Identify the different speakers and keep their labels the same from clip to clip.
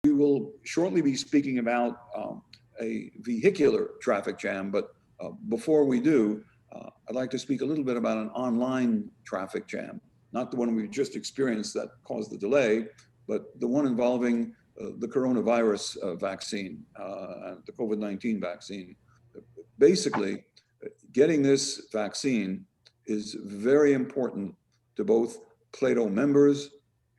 Speaker 1: We will shortly be speaking about a vehicular traffic jam, but before we do, I'd like to speak a little bit about an online traffic jam, not the one we just experienced that caused the delay, but the one involving the coronavirus vaccine, the COVID-19 vaccine. Basically, getting this vaccine is very important to both Plato members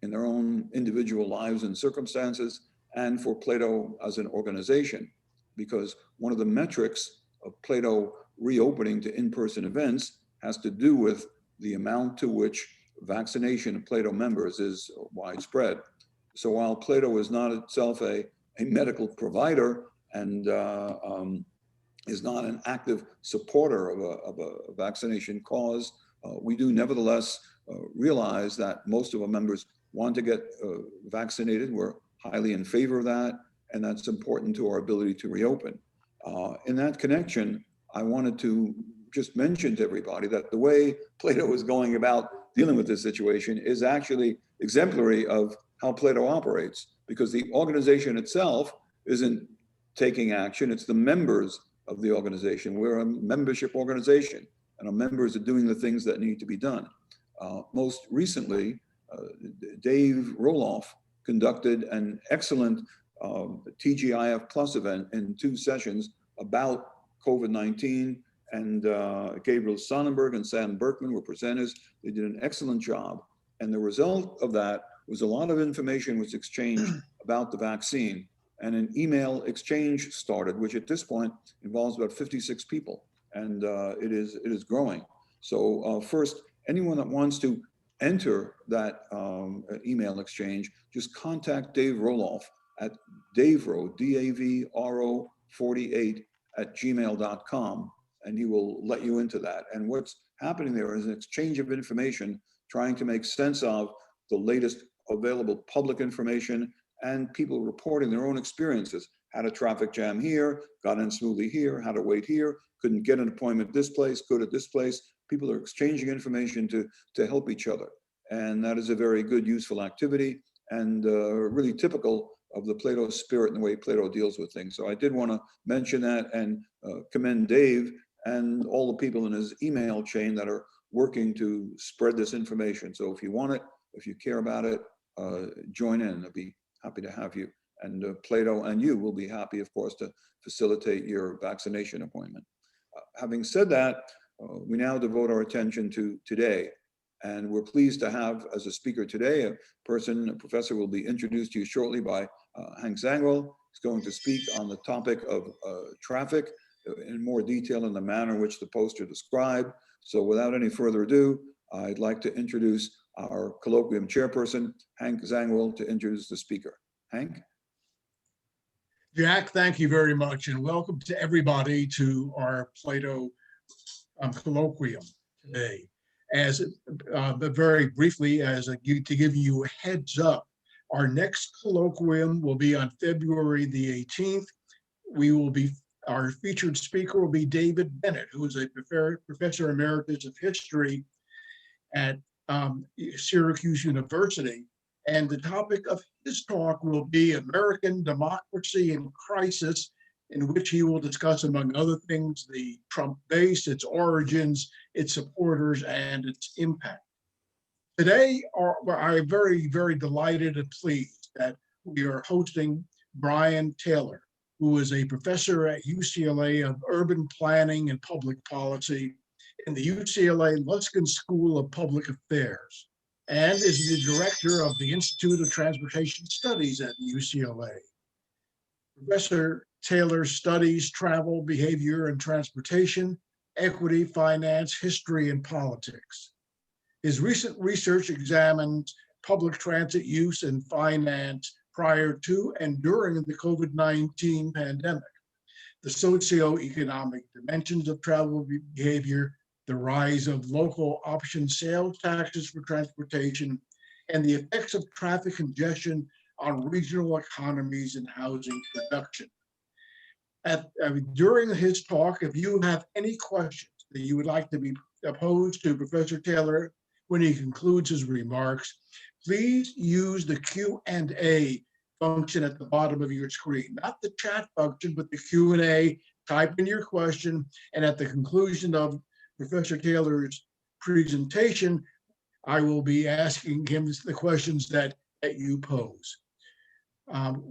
Speaker 1: in their own individual lives and circumstances, and for Plato as an organization, because one of the metrics of Plato reopening to in-person events has to do with the amount to which vaccination of Plato members is widespread. So while Plato is not itself a medical provider and is not an active supporter of a vaccination cause, we do nevertheless realize that most of our members want to get vaccinated. We're highly in favor of that, and that's important to our ability to reopen. In that connection, I wanted to just mention to everybody that the way Plato is going about dealing with this situation is actually exemplary of how Plato operates, because the organization itself isn't taking action, it's the members of the organization. We're a membership organization, and our members are doing the things that need to be done. Most recently, Dave Roloff conducted an excellent TGIF Plus event in 2 sessions about COVID-19, and Gabriel Sonnenberg and Sam Berkman were presenters. They did an excellent job. And the result of that was a lot of information was exchanged about the vaccine, and an email exchange started, which at this point involves about 56 people, and it is growing. So first, anyone that wants to enter that email exchange, just contact Dave Roloff at davro, D-A-V-R-O 48 at gmail.com, and he will let you into that. And what's happening there is an exchange of information, trying to make sense of the latest available public information and people reporting their own experiences. Had a traffic jam here, got in smoothly here, had to wait here, couldn't get an appointment at this place, good at this place. People are exchanging information to help each other. And that is a very good, useful activity, and really typical of the Plato spirit and the way Plato deals with things. So I did want to mention that and commend Dave and all the people in his email chain that are working to spread this information. So if you want it, if you care about it, join in. I'll be happy to have you. And Plato and you will be happy, of course, to facilitate your vaccination appointment. Having said that, we now devote our attention to today. And we're pleased to have as a speaker today, a professor will be introduced to you shortly by Hank Zangwill. He's going to speak on the topic of traffic in more detail in the manner in which the poster described. So without any further ado, I'd like to introduce our colloquium chairperson, Hank Zangwill, to introduce the speaker. Hank?
Speaker 2: Jack, thank you very much, and welcome to everybody to our Plato colloquium today. As very briefly, to give you a heads up, our next colloquium will be on February the 18th. Our featured speaker will be David Bennett, who is a professor emeritus of history at Syracuse University. And the topic of his talk will be American Democracy in Crisis, in which he will discuss, among other things, the Trump base, its origins, its supporters, and its impact. Today, I'm very, very delighted and pleased that we are hosting Brian Taylor, who is a professor at UCLA of urban planning and public policy in the UCLA Luskin School of Public Affairs, and is the director of the Institute of Transportation Studies at UCLA. Professor Taylor studies travel, behavior, and transportation, equity, finance, history, and politics. His recent research examines public transit use and finance prior to and during the COVID-19 pandemic, the socioeconomic dimensions of travel behavior, the rise of local option sales taxes for transportation, and the effects of traffic congestion on regional economies and housing production. During his talk, if you have any questions that you would like to be posed to Professor Taylor when he concludes his remarks, please use the Q&A function at the bottom of your screen, not the chat function, but the Q&A. Type in your question, and at the conclusion of Professor Taylor's presentation, I will be asking him the questions that you pose.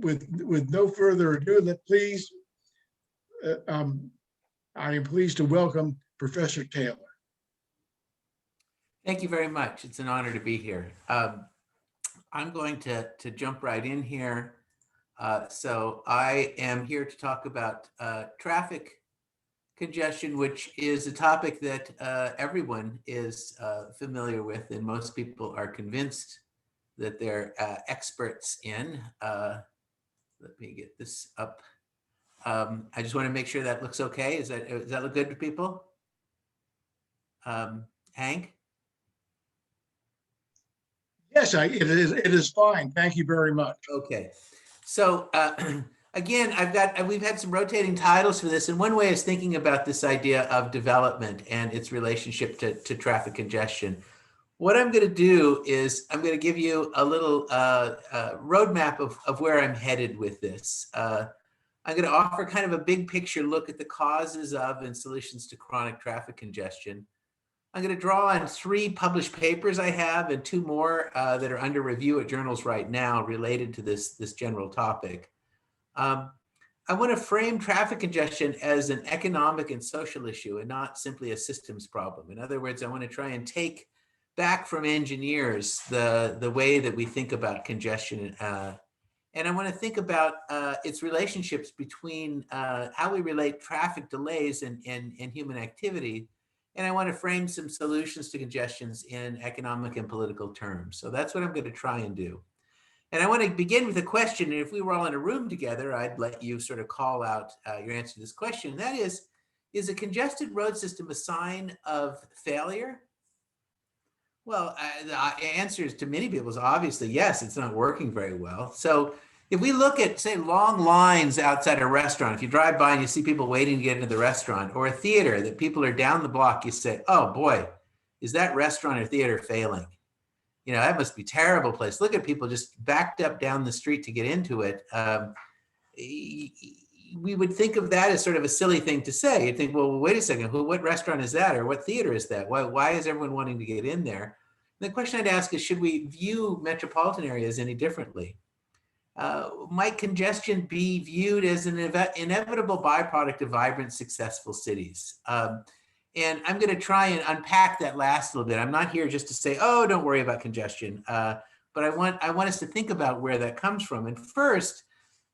Speaker 2: With no further ado, I am pleased to welcome Professor Taylor.
Speaker 3: Thank you very much. It's an honor to be here. I'm going to jump right in here. So I am here to talk about traffic congestion, which is a topic that everyone is familiar with, and most people are convinced that they're experts in. Let me get this up. I just want to make sure that looks okay. Does that look good to people? Hank?
Speaker 2: Yes, it is fine. Thank you very much.
Speaker 3: Okay. So again, we've had some rotating titles for this, and one way is thinking about this idea of development and its relationship to traffic congestion. What I'm going to do is I'm going to give you a little roadmap of where I'm headed with this. I'm going to offer kind of a big picture look at the causes of and solutions to chronic traffic congestion. I'm going to draw on 3 published papers I have and 2 more that are under review at journals right now related to this general topic. I want to frame traffic congestion as an economic and social issue and not simply a systems problem. In other words, I want to try and take back from engineers the way that we think about congestion. And I want to think about its relationships between how we relate traffic delays and human activity. And I want to frame some solutions to congestions in economic and political terms. So that's what I'm going to try and do. And I want to begin with a question. And if we were all in a room together, I'd let you sort of call out your answer to this question. And that is a congested road system a sign of failure? Well, the answer is to many people is obviously yes, it's not working very well. So if we look at, say, long lines outside a restaurant, if you drive by and you see people waiting to get into the restaurant, or a theater that people are down the block, you say, oh boy, is that restaurant or theater failing? You know, that must be a terrible place. Look at people just backed up down the street to get into it. We would think of that as sort of a silly thing to say. You'd think, well, wait a second, what restaurant is that? Or what theater is that? Why is everyone wanting to get in there? And the question I'd ask is, should we view metropolitan areas any differently? Might congestion be viewed as an inevitable byproduct of vibrant, successful cities? And I'm going to try and unpack that last little bit. I'm not here just to say, oh, don't worry about congestion. But I want us to think about where that comes from. And first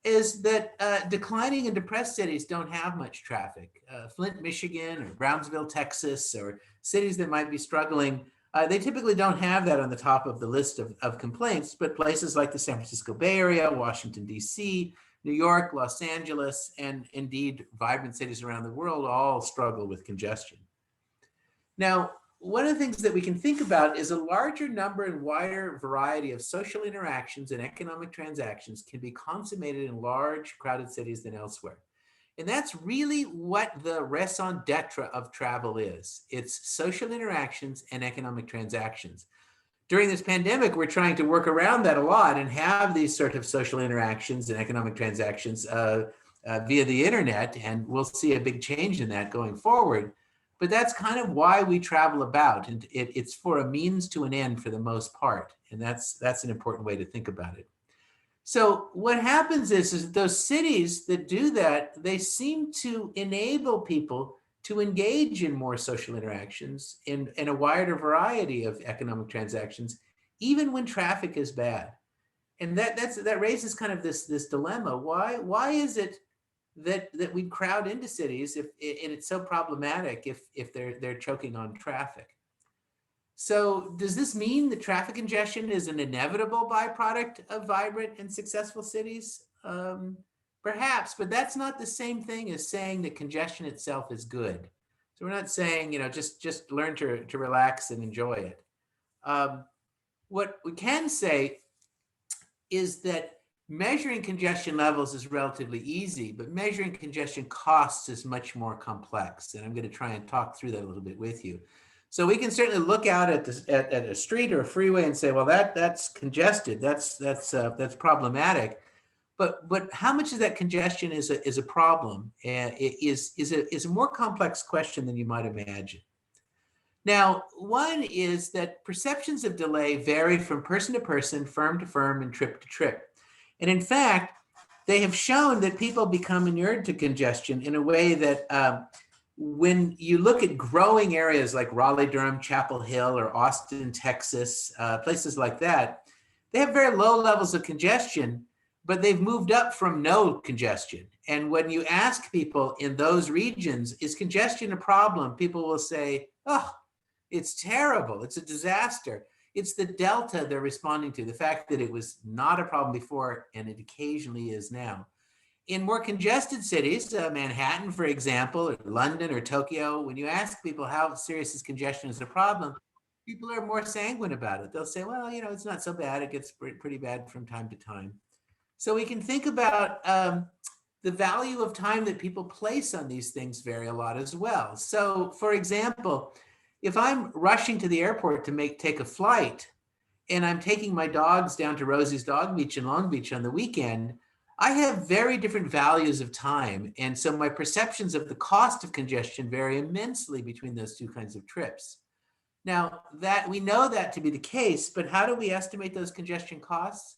Speaker 3: is that declining and depressed cities don't have much traffic. Flint, Michigan, or Brownsville, Texas, or cities that might be struggling, they typically don't have that on the top of the list of complaints, but places like the San Francisco Bay Area, Washington, D.C., New York, Los Angeles, and indeed vibrant cities around the world all struggle with congestion. Now, one of the things that we can think about is a larger number and wider variety of social interactions and economic transactions can be consummated in large, crowded cities than elsewhere. And that's really what the raison d'etre of travel is. It's social interactions and economic transactions. During this pandemic, we're trying to work around that a lot and have these sort of social interactions and economic transactions via the internet, and we'll see a big change in that going forward. But that's kind of why we travel about, and it's for a means to an end for the most part, and that's an important way to think about it. So what happens is those cities that do that, they seem to enable people to engage in more social interactions in a wider variety of economic transactions, even when traffic is bad. And that raises kind of this dilemma. Why is it that we crowd into cities and it's so problematic if they're choking on traffic? So does this mean that traffic congestion is an inevitable byproduct of vibrant and successful cities? Perhaps, but that's not the same thing as saying that congestion itself is good. So we're not saying, just learn to relax and enjoy it. What we can say is that measuring congestion levels is relatively easy, but measuring congestion costs is much more complex. And I'm going to try and talk through that a little bit with you. So we can certainly look out at a street or a freeway and say, well, that's congested, that's problematic. But how much of that congestion is a problem is a more complex question than you might imagine. Now, one is that perceptions of delay vary from person to person, firm to firm, and trip to trip. And in fact, they have shown that people become inured to congestion in a way that when you look at growing areas like Raleigh-Durham, Chapel Hill, or Austin, Texas, places like that, they have very low levels of congestion, but they've moved up from no congestion. And when you ask people in those regions, is congestion a problem? People will say, oh, it's terrible. It's a disaster. It's the delta they're responding to, the fact that it was not a problem before and it occasionally is now. In more congested cities, Manhattan, for example, or London or Tokyo, when you ask people how serious is congestion as a problem, people are more sanguine about it. They'll say, well, you know, it's not so bad. It gets pretty bad from time to time. So we can think about the value of time that people place on these things vary a lot as well. So for example, if I'm rushing to the airport to take a flight and I'm taking my dogs down to Rosie's Dog Beach in Long Beach on the weekend, I have very different values of time. And so my perceptions of the cost of congestion vary immensely between those two kinds of trips. Now, that we know that to be the case, but how do we estimate those congestion costs?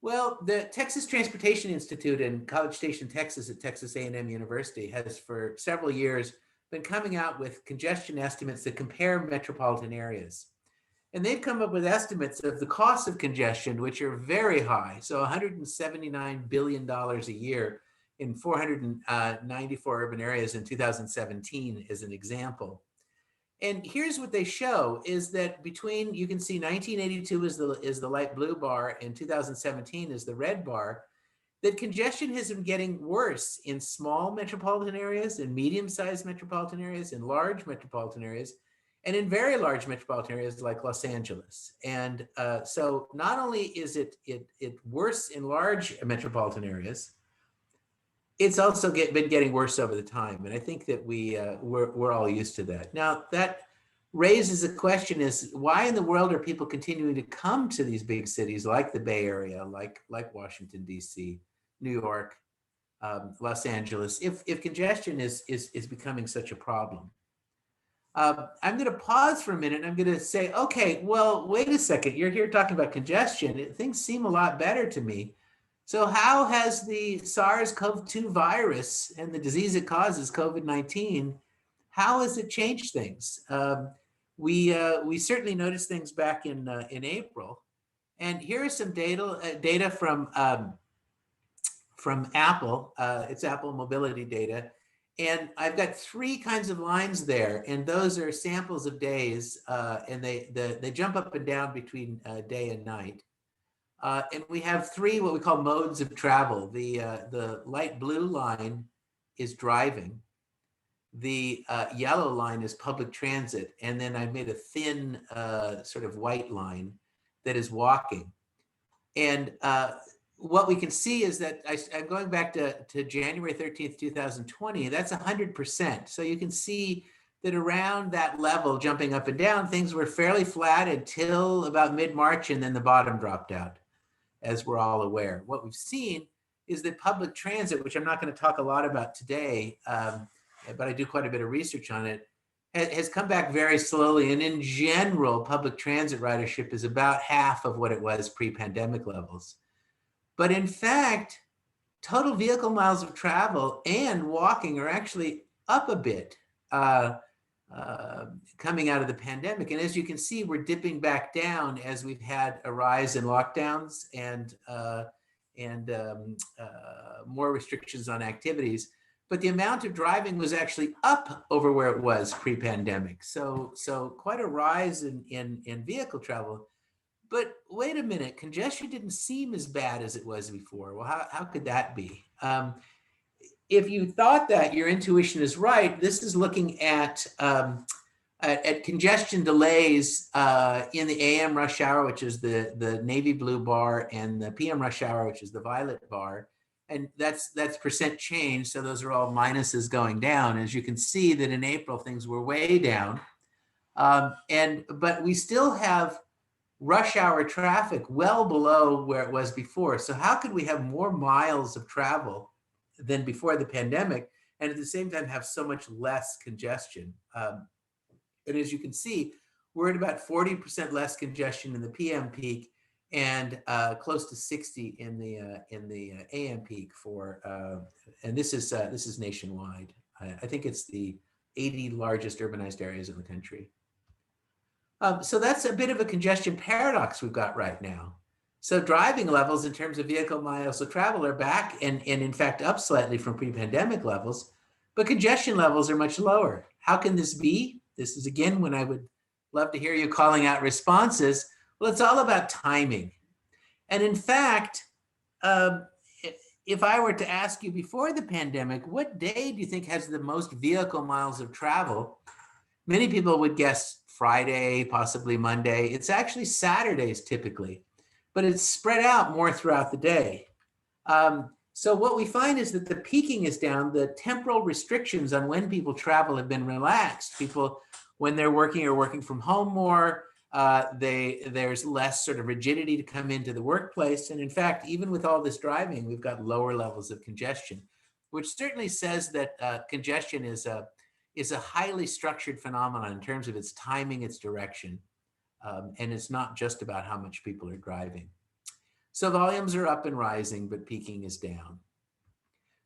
Speaker 3: Well, the Texas Transportation Institute in College Station, Texas at Texas A&M University has for several years been coming out with congestion estimates that compare metropolitan areas. And they've come up with estimates of the cost of congestion, which are very high. So $179 billion a year in 494 urban areas in 2017 is an example. And here's what they show is that between, you can see 1982 is the light blue bar and 2017 is the red bar, that congestion has been getting worse in small metropolitan areas, in medium-sized metropolitan areas, in large metropolitan areas, and in very large metropolitan areas like Los Angeles. And so not only is it worse in large metropolitan areas, it's also been getting worse over the time. And I think that we're all used to that. Now, that raises a question is, why in the world are people continuing to come to these big cities like the Bay Area, like Washington, D.C., New York, Los Angeles, if congestion is becoming such a problem? I'm going to pause for a minute and I'm going to say, okay, well, wait a second. You're here talking about congestion. Things seem a lot better to me. So how has the SARS-CoV-2 virus and the disease it causes, COVID-19, how has it changed things? We certainly noticed things back in April. And here is some data from Apple. It's Apple mobility data. And I've got three kinds of lines there, and those are samples of days, and they jump up and down between day and night. And we have three what we call modes of travel. The light blue line is driving. The yellow line is public transit. And then I made a thin sort of white line that is walking. And what we can see is that I'm going back to January 13th, 2020, that's 100%. So you can see that around that level, jumping up and down, things were fairly flat until about mid-March, and then the bottom dropped out, as we're all aware. What we've seen is that public transit, which I'm not going to talk a lot about today, but I do quite a bit of research on it, has come back very slowly. And in general, public transit ridership is about half of what it was pre-pandemic levels. But in fact, total vehicle miles of travel and walking are actually up a bit coming out of the pandemic. And as you can see, we're dipping back down as we've had a rise in lockdowns and more restrictions on activities. But the amount of driving was actually up over where it was pre-pandemic. So quite a rise in vehicle travel. But wait a minute, congestion didn't seem as bad as it was before. Well, how could that be? If you thought that, your intuition is right. This is looking at congestion delays in the AM rush hour, which is the navy blue bar, and the PM rush hour, which is the violet bar. And that's percent change. So those are all minuses going down. As you can see that in April, things were way down. But we still have rush hour traffic well below where it was before. So how could we have more miles of travel than before the pandemic, and at the same time have so much less congestion? And as you can see, we're at about 40% less congestion in the PM peak, and close to 60 in the AM peak for, and this is nationwide. I think it's the 80 largest urbanized areas in the country. So that's a bit of a congestion paradox we've got right now. So driving levels in terms of vehicle miles of travel are back and in fact up slightly from pre-pandemic levels, but congestion levels are much lower. How can this be? This is again when I would love to hear you calling out responses. Well, it's all about timing. And in fact, if I were to ask you before the pandemic, what day do you think has the most vehicle miles of travel? Many people would guess Friday, possibly Monday. It's actually Saturdays typically, but it's spread out more throughout the day. So what we find is that the peaking is down. The temporal restrictions on when people travel have been relaxed. People, when they're working, are working from home more. There's less sort of rigidity to come into the workplace. And in fact, even with all this driving, we've got lower levels of congestion, which certainly says that congestion is a highly structured phenomenon in terms of its timing, its direction. And it's not just about how much people are driving. So volumes are up and rising, but peaking is down.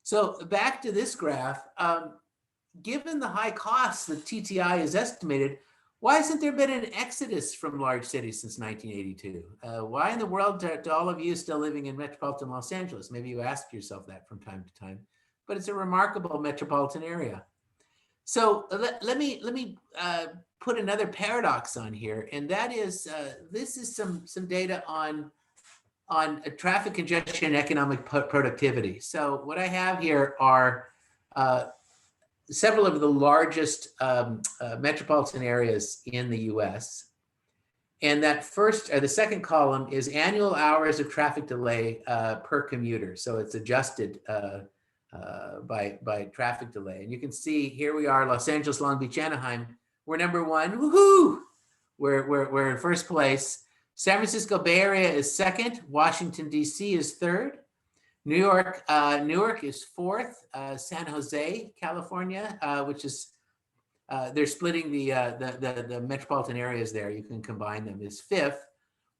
Speaker 3: So back to this graph, given the high costs that TTI has estimated, why hasn't there been an exodus from large cities since 1982? Why in the world do all of you still living in metropolitan Los Angeles? Maybe you asked yourself that from time to time, but it's a remarkable metropolitan area. So let me put another paradox on here, and that is this is some data on traffic congestion and economic productivity. So what I have here are several of the largest metropolitan areas in the US. And that first, or the second column is annual hours of traffic delay per commuter. So it's adjusted by traffic delay. And you can see here we are, Los Angeles, Long Beach, Anaheim. We're number one, woohoo! We're in first place. San Francisco Bay Area is second. Washington, DC is third. Newark is fourth. San Jose, California, which is, they're splitting the metropolitan areas there. You can combine them, is fifth.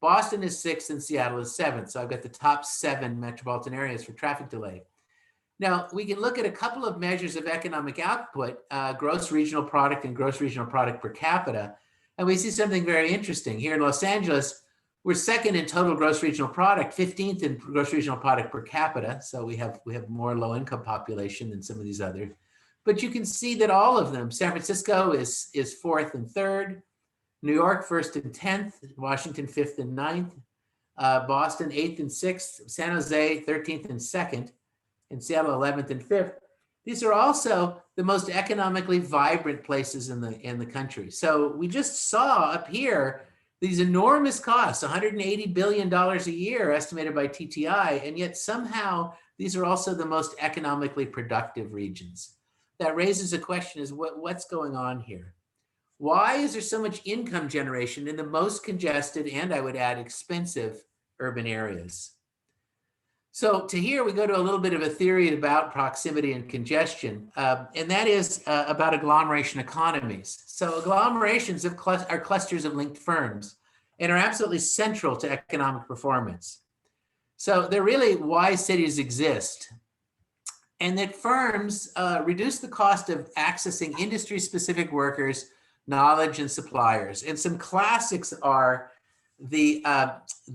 Speaker 3: Boston is sixth and Seattle is seventh. So I've got the top 7 metropolitan areas for traffic delay. Now, we can look at a couple of measures of economic output, gross regional product and gross regional product per capita. And we see something very interesting. Here in Los Angeles, we're second in total gross regional product, 15th in gross regional product per capita. So we have more low income population than some of these others. But you can see that all of them, San Francisco is 4th and 3rd, New York 1st and 10th, Washington 5th and 9th, Boston 8th and 6th, San Jose 13th and 2nd, and Seattle 11th and 5th. These are also the most economically vibrant places in the country. So we just saw up here these enormous costs, $180 billion a year estimated by TTI, and yet somehow these are also the most economically productive regions. That raises a question: is what's going on here? Why is there so much income generation in the most congested and, I would add, expensive urban areas? So to here, we go to a little bit of a theory about proximity and congestion, and that is about agglomeration economies. So agglomerations are clusters of linked firms and are absolutely central to economic performance. So they're really why cities exist. And that firms reduce the cost of accessing industry-specific workers, knowledge, and suppliers. And some classics are the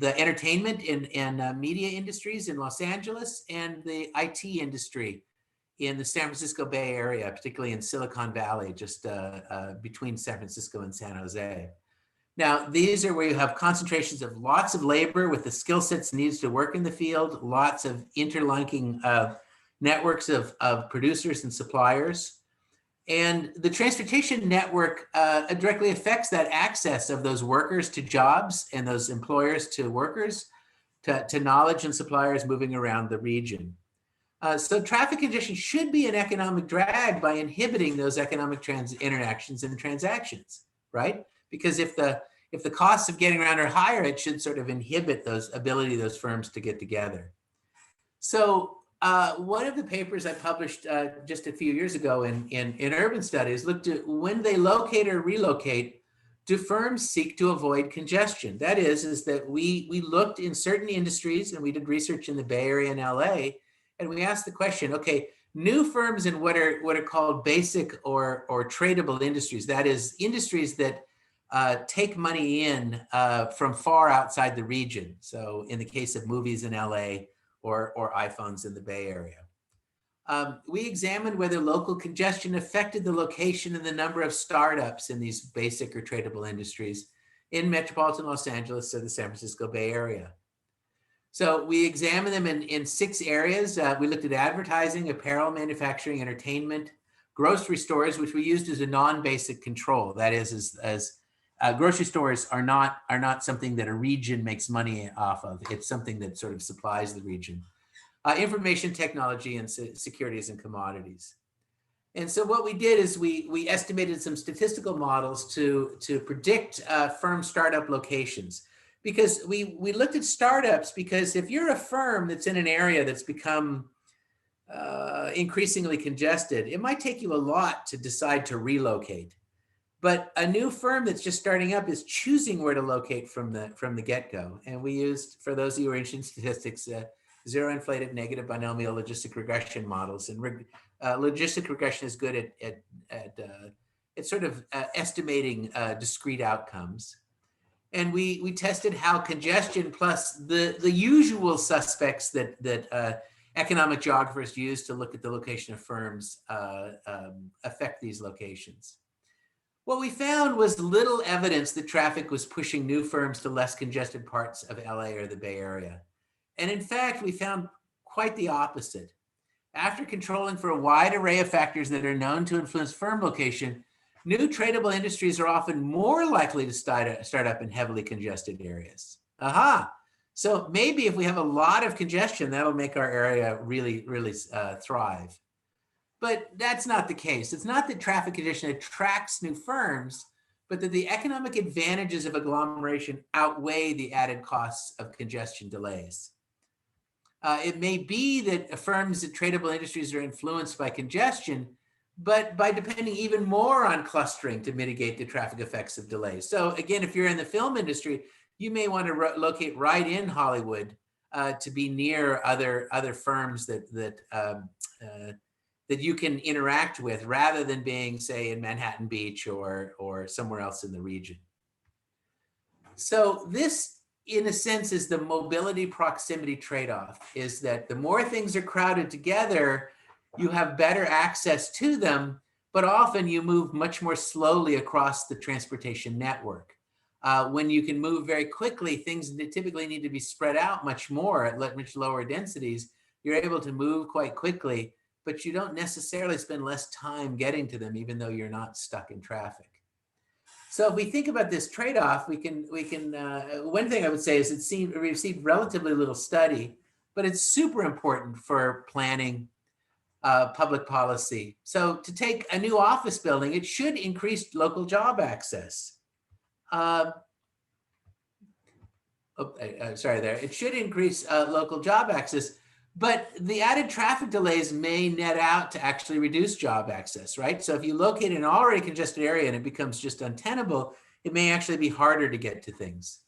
Speaker 3: entertainment and media industries in Los Angeles and the IT industry in the San Francisco Bay Area, particularly in Silicon Valley, just between San Francisco and San Jose. Now, these are where you have concentrations of lots of labor with the skill sets needed to work in the field, lots of interlinking networks of producers and suppliers. And the transportation network directly affects that access of those workers to jobs and those employers to workers, to knowledge and suppliers moving around the region. So traffic congestion should be an economic drag by inhibiting those economic interactions and transactions, right? Because if if the costs of getting around are higher, it should sort of inhibit those ability of those firms to get together. So one of the papers I published just a few years ago in Urban Studies looked at when they locate or relocate, do firms seek to avoid congestion? That is that we looked in certain industries, and we did research in the Bay Area and LA, and we asked the question, okay, new firms in what are called basic or tradable industries, that is industries that take money in from far outside the region. So in the case of movies in LA or iPhones in the Bay Area. We examined whether local congestion affected the location and the number of startups in these basic or tradable industries in metropolitan Los Angeles or the San Francisco Bay Area. So we examined them in 6 areas. We looked at advertising, apparel, manufacturing, entertainment, grocery stores, which we used as a non-basic control. That is, as grocery stores are not something that a region makes money off of. It's something that sort of supplies the region. Information technology and securities and commodities. And so what we did is we estimated some statistical models to predict firm startup locations. Because we looked at startups, because if you're a firm that's in an area that's become increasingly congested, it might take you a lot to decide to relocate. But a new firm that's just starting up is choosing where to locate from the get-go. And we used, for those of you who are interested in statistics, zero inflated negative binomial logistic regression models. And logistic regression is good at sort of estimating discrete outcomes. And we tested how congestion plus the usual suspects that economic geographers use to look at the location of firms affect these locations. What we found was little evidence that traffic was pushing new firms to less congested parts of LA or the Bay Area. And in fact, we found quite the opposite. After controlling for a wide array of factors that are known to influence firm location, new tradable industries are often more likely to start up in heavily congested areas. Aha! So maybe if we have a lot of congestion, that'll make our area really thrive. But that's not the case. It's not that traffic congestion attracts new firms, but that the economic advantages of agglomeration outweigh the added costs of congestion delays. It may be that firms in tradable industries are influenced by congestion, but by depending even more on clustering to mitigate the traffic effects of delays. So again, if you're in the film industry, you may want to locate right in Hollywood to be near other firms that you can interact with, rather than being, say, in Manhattan Beach or somewhere else in the region. So this, in a sense, is the mobility proximity trade-off, is that the more things are crowded together, you have better access to them, but often you move much more slowly across the transportation network. When you can move very quickly, things that typically need to be spread out much more at much lower densities, you're able to move quite quickly, but you don't necessarily spend less time getting to them, even though you're not stuck in traffic. So if we think about this trade-off, we can one thing I would say is it received relatively little study, but it's super important for planning public policy. So to take a new office building, it should increase local job access. It should increase local job access, but the added traffic delays may net out to actually reduce job access, right? So if you locate an already congested area and it becomes just untenable, it may actually be harder to get to things.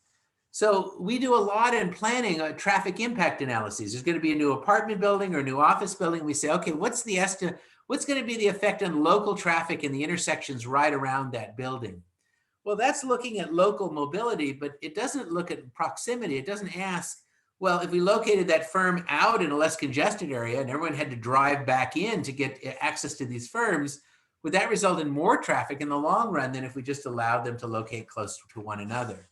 Speaker 3: So we do a lot in planning traffic impact analyses. There's going to be a new apartment building or a new office building. We say, okay, what's going to be the effect on local traffic in the intersections right around that building? Well, that's looking at local mobility, but it doesn't look at proximity. It doesn't ask, well, if we located that firm out in a less congested area and everyone had to drive back in to get access to these firms, would that result in more traffic in the long run than if we just allowed them to locate close to one another?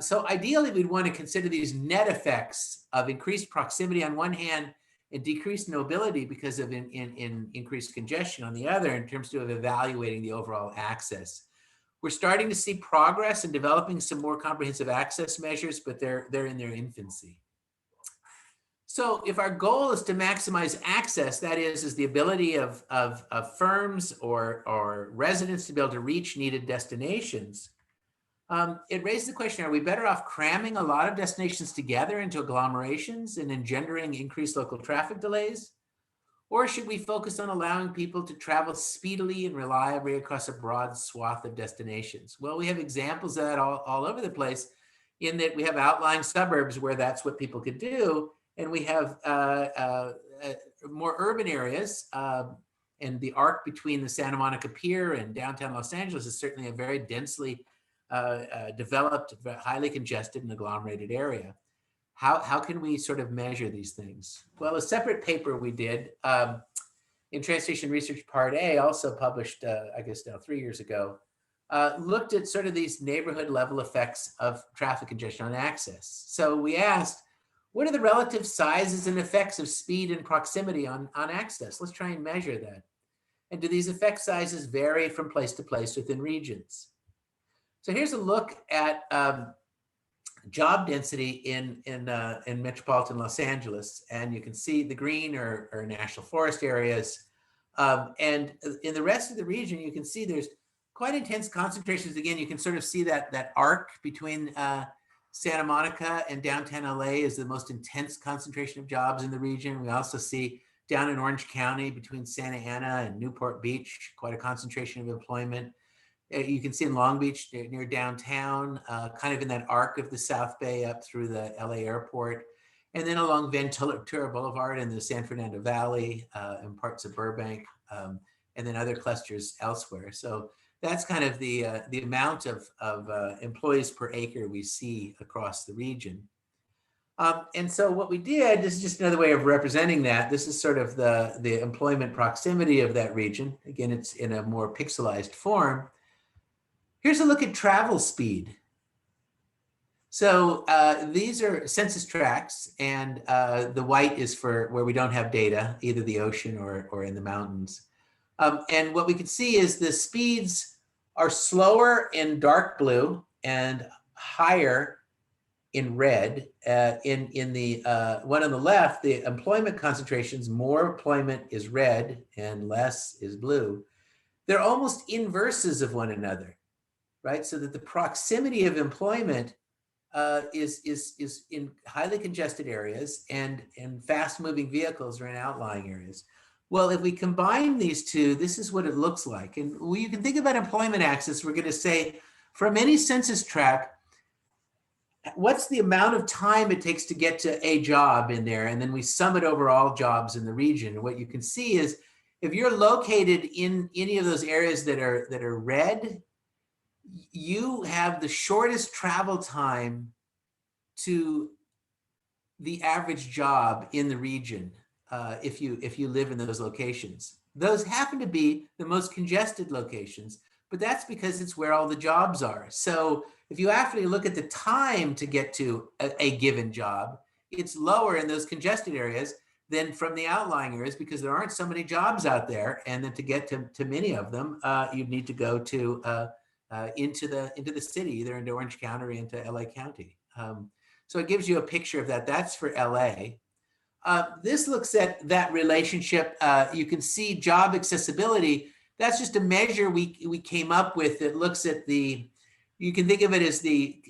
Speaker 3: So ideally, we'd want to consider these net effects of increased proximity on one hand and decreased mobility because of increased congestion on the other, in terms of evaluating the overall access. We're starting to see progress in developing some more comprehensive access measures, but they're in their infancy. So if our goal is to maximize access, that is the ability of firms or residents to be able to reach needed destinations, It raises the question, are we better off cramming a lot of destinations together into agglomerations and engendering increased local traffic delays? Or should we focus on allowing people to travel speedily and reliably across a broad swath of destinations? Well, we have examples of that all over the place, in that we have outlying suburbs where that's what people could do. And we have more urban areas. And the arc between the Santa Monica Pier and downtown Los Angeles is certainly a very densely developed, highly congested and agglomerated area. How can we sort of measure these things? Well, a separate paper we did in Transportation Research Part A, also published, I guess now 3 years ago, looked at sort of these neighborhood level effects of traffic congestion on access. So we asked, what are the relative sizes and effects of speed and proximity on access? Let's try and measure that. And do these effect sizes vary from place to place within regions? So here's a look at job density in metropolitan Los Angeles, and you can see the green are national forest areas, and in the rest of the region you can see there's quite intense concentrations. Again, you can sort of see that arc between Santa Monica and downtown LA is the most intense concentration of jobs in the region. We also see down in Orange County between Santa Ana and Newport Beach quite a concentration of employment. You can see in Long Beach near downtown, kind of in that arc of the South Bay up through the LA airport, and then along Ventura Boulevard in the San Fernando Valley and parts of Burbank, and then other clusters elsewhere. So that's kind of the amount of employees per acre we see across the region. And so what we did, this is just another way of representing that. This is sort of the employment proximity of that region. Again, it's in a more pixelized form. Here's a look at travel speed. So these are census tracts, and the white is for where we don't have data, either the ocean or in the mountains. And what we can see is the speeds are slower in dark blue and higher in red. In the one on the left, the employment concentrations, more employment is red and less is blue. They're almost inverses of one another, right? So that the proximity of employment is in highly congested areas, and fast-moving vehicles are in outlying areas. Well, if we combine these two, this is what it looks like. And you can think about employment access. We're going to say, from any census tract, what's the amount of time it takes to get to a job in there? And then we sum it over all jobs in the region. And what you can see is, if you're located in any of those areas that are red, you have the shortest travel time to the average job in the region if you live in those locations. Those happen to be the most congested locations, but that's because it's where all the jobs are. So if you actually look at the time to get to a given job, it's lower in those congested areas than from the outlying areas, because there aren't so many jobs out there. And then to get to many of them, you'd need to go to into the city, either into Orange County or into LA County. So it gives you a picture of that. That's for LA. This looks at that relationship. You can see job accessibility. That's just a measure we came up with that looks at you can think of it as the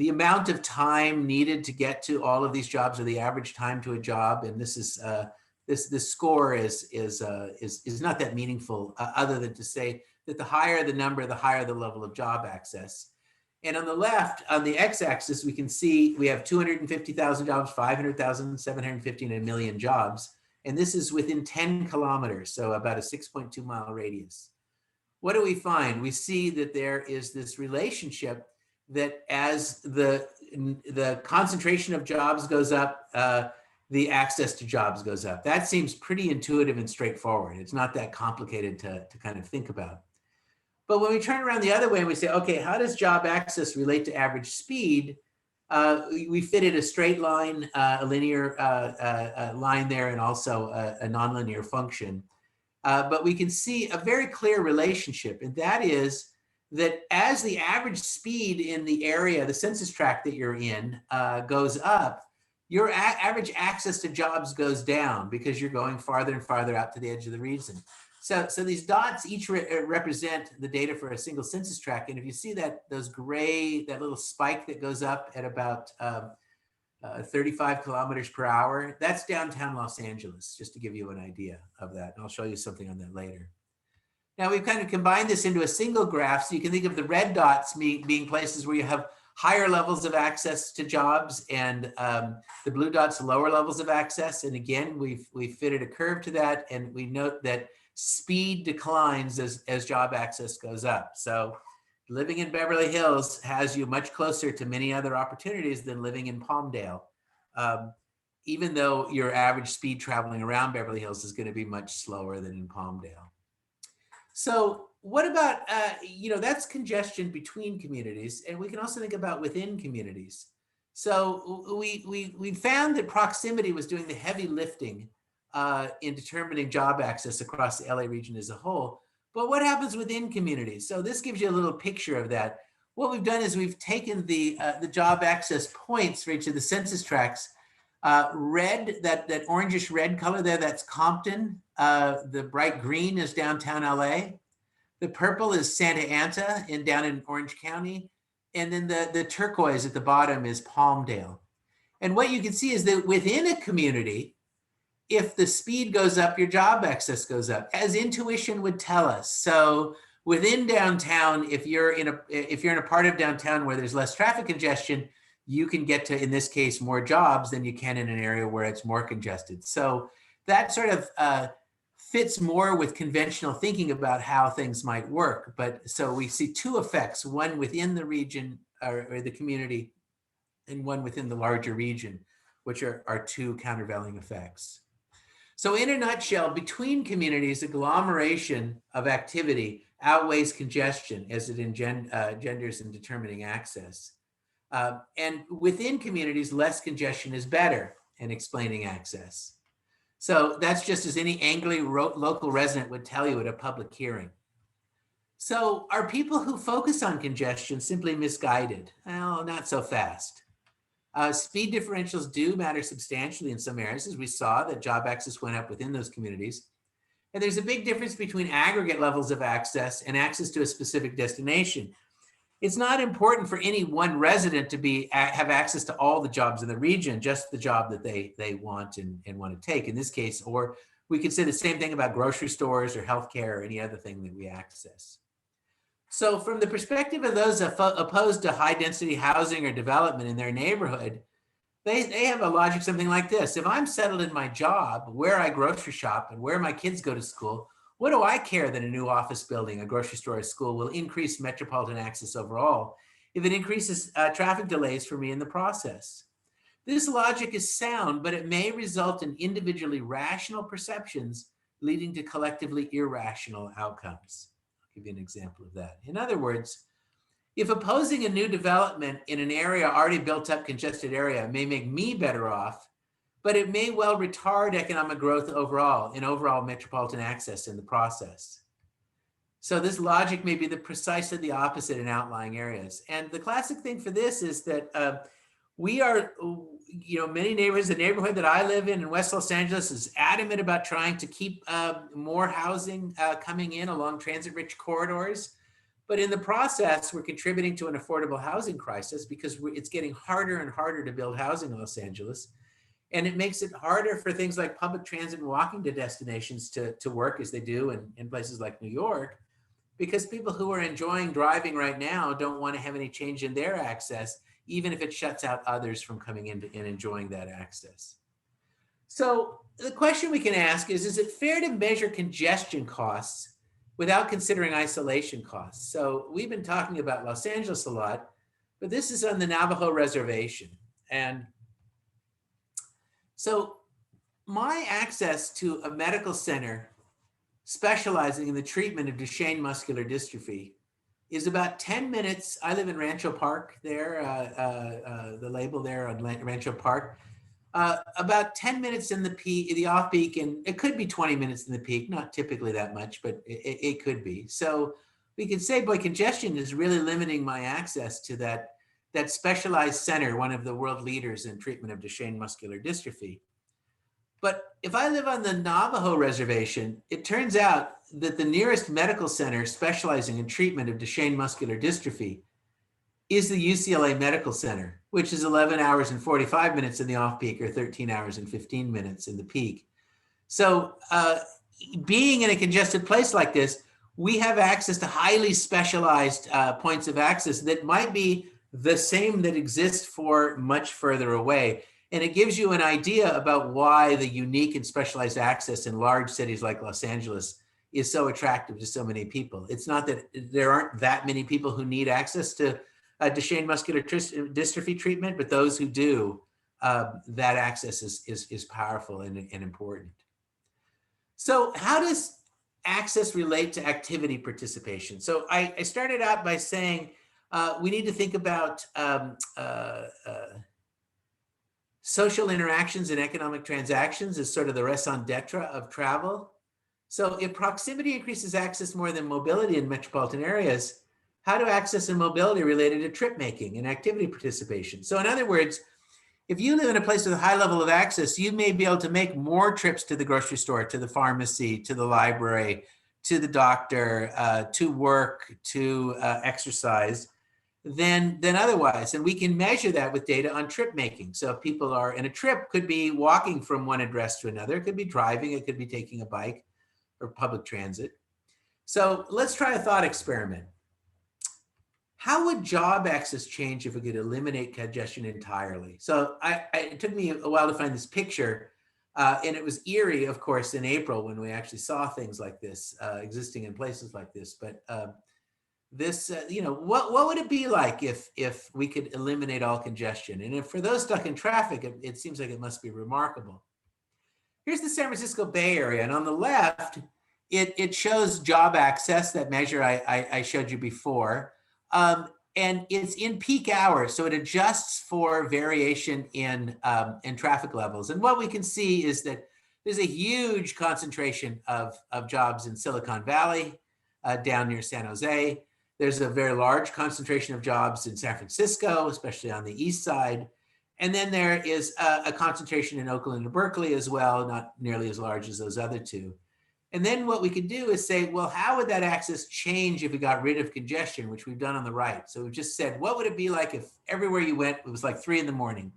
Speaker 3: amount of time needed to get to all of these jobs, or the average time to a job. And this is this score is not that meaningful, other than to say that the higher the number, the higher the level of job access. And on the left, on the x-axis, we can see we have 250,000 jobs, 500,000, 750, and 1 million jobs. And this is within 10 kilometers, so about a 6.2 mile radius. What do we find? We see that there is this relationship that as the concentration of jobs goes up, the access to jobs goes up. That seems pretty intuitive and straightforward. It's not that complicated to kind of think about. But when we turn around the other way and we say, okay, how does job access relate to average speed? We fitted a straight line, a linear line there, and also a nonlinear function. But we can see a very clear relationship, and that is that as the average speed in the area, the census tract that you're in, goes up, your average access to jobs goes down because you're going farther and farther out to the edge of the region. So these dots each represent the data for a single census tract. And if you see that those gray, that little spike that goes up at about 35 kilometers per hour, that's downtown Los Angeles, just to give you an idea of that. And I'll show you something on that later. Now we've kind of combined this into a single graph, so you can think of the red dots being places where you have higher levels of access to jobs, and the blue dots lower levels of access. And again, we've fitted a curve to that, and we note that speed declines as job access goes up. So living in Beverly Hills has you much closer to many other opportunities than living in Palmdale, even though your average speed traveling around Beverly Hills is going to be much slower than in Palmdale. So what about, that's congestion between communities, and we can also think about within communities. So we found that proximity was doing the heavy lifting in determining job access across the LA region as a whole. But what happens within communities? So this gives you a little picture of that. What we've done is we've taken the job access points for each of the census tracts. Red, that orangish red color there, that's Compton. The bright green is downtown LA. The purple is Santa Ana down in Orange County. And then the turquoise at the bottom is Palmdale. And what you can see is that within a community, if the speed goes up, your job access goes up, as intuition would tell us. So within downtown, if you're in a part of downtown where there's less traffic congestion, you can get to, in this case, more jobs than you can in an area where it's more congested. So that sort of fits more with conventional thinking about how things might work. But so we see two effects, one within the region or the community, and one within the larger region, which are two countervailing effects. So in a nutshell, between communities, agglomeration of activity outweighs congestion as it engenders in determining access. And within communities, less congestion is better in explaining access. So that's just as any angry local resident would tell you at a public hearing. So are people who focus on congestion simply misguided? Well, not so fast. Speed differentials do matter substantially in some areas, as we saw that job access went up within those communities. And there's a big difference between aggregate levels of access and access to a specific destination. It's not important for any one resident to have access to all the jobs in the region, just the job that they want and want to take in this case. Or we could say the same thing about grocery stores or healthcare or any other thing that we access. So from the perspective of those opposed to high density housing or development in their neighborhood, they have a logic something like this. If I'm settled in my job, where I grocery shop and where my kids go to school, what do I care that a new office building, a grocery store, a school will increase metropolitan access overall if it increases traffic delays for me in the process? This logic is sound, but it may result in individually rational perceptions leading to collectively irrational outcomes. I'll give you an example of that. In other words, if opposing a new development in an area already built up congested area may make me better off, but it may well retard economic growth overall and overall metropolitan access in the process. So this logic may be precisely the opposite in outlying areas. And the classic thing for this is that we are, many neighborhoods, the neighborhood that I live in West Los Angeles is adamant about trying to keep more housing coming in along transit-rich corridors. But in the process, we're contributing to an affordable housing crisis because it's getting harder and harder to build housing in Los Angeles. And it makes it harder for things like public transit and walking to destinations to work as they do in places like New York, because people who are enjoying driving right now don't want to have any change in their access, even if it shuts out others from coming in and enjoying that access. So the question we can ask is it fair to measure congestion costs without considering isolation costs? So we've been talking about Los Angeles a lot, but this is on the Navajo Reservation. And so my access to a medical center specializing in the treatment of Duchenne Muscular Dystrophy is about 10 minutes. I live in Rancho Park there, the label there on Rancho Park. About 10 minutes in the off peak, and it could be 20 minutes in the peak, not typically that much, but it could be. So we could say, boy, congestion is really limiting my access to that that specialized center, one of the world leaders in treatment of Duchenne muscular dystrophy. But if I live on the Navajo reservation, it turns out that the nearest medical center specializing in treatment of Duchenne muscular dystrophy is the UCLA Medical Center, which is 11 hours and 45 minutes in the off-peak or 13 hours and 15 minutes in the peak. So being in a congested place like this, we have access to highly specialized points of access that might be the same that exist for much further away. And it gives you an idea about why the unique and specialized access in large cities like Los Angeles is so attractive to so many people. It's not that there aren't that many people who need access to Duchenne muscular dystrophy treatment, but those who do, that access is powerful and important. So how does access relate to activity participation? So I started out by saying we need to think about social interactions and economic transactions as sort of the raison d'etre of travel. So if proximity increases access more than mobility in metropolitan areas, how do access and mobility related to trip making and activity participation? So in other words, if you live in a place with a high level of access, you may be able to make more trips to the grocery store, to the pharmacy, to the library, to the doctor, to work, to exercise than otherwise. And we can measure that with data on trip making. So if people are in a trip, could be walking from one address to another, it could be driving, it could be taking a bike or public transit. So let's try a thought experiment. How would job access change if we could eliminate congestion entirely? So it took me a while to find this picture, and it was eerie, of course, in April when we actually saw things like this existing in places like this. But this, what would it be like if we could eliminate all congestion? And if for those stuck in traffic, it seems like it must be remarkable. Here's the San Francisco Bay Area, and on the left, it shows job access, that measure I showed you before. And it's in peak hours, so it adjusts for variation in traffic levels. And what we can see is that there's a huge concentration of jobs in Silicon Valley, down near San Jose. There's a very large concentration of jobs in San Francisco, especially on the east side. And then there is a concentration in Oakland and Berkeley as well, not nearly as large as those other two. And then what we could do is say, well, how would that access change if we got rid of congestion, which we've done on the right? So we've just said, what would it be like if everywhere you went, it was like 3 a.m?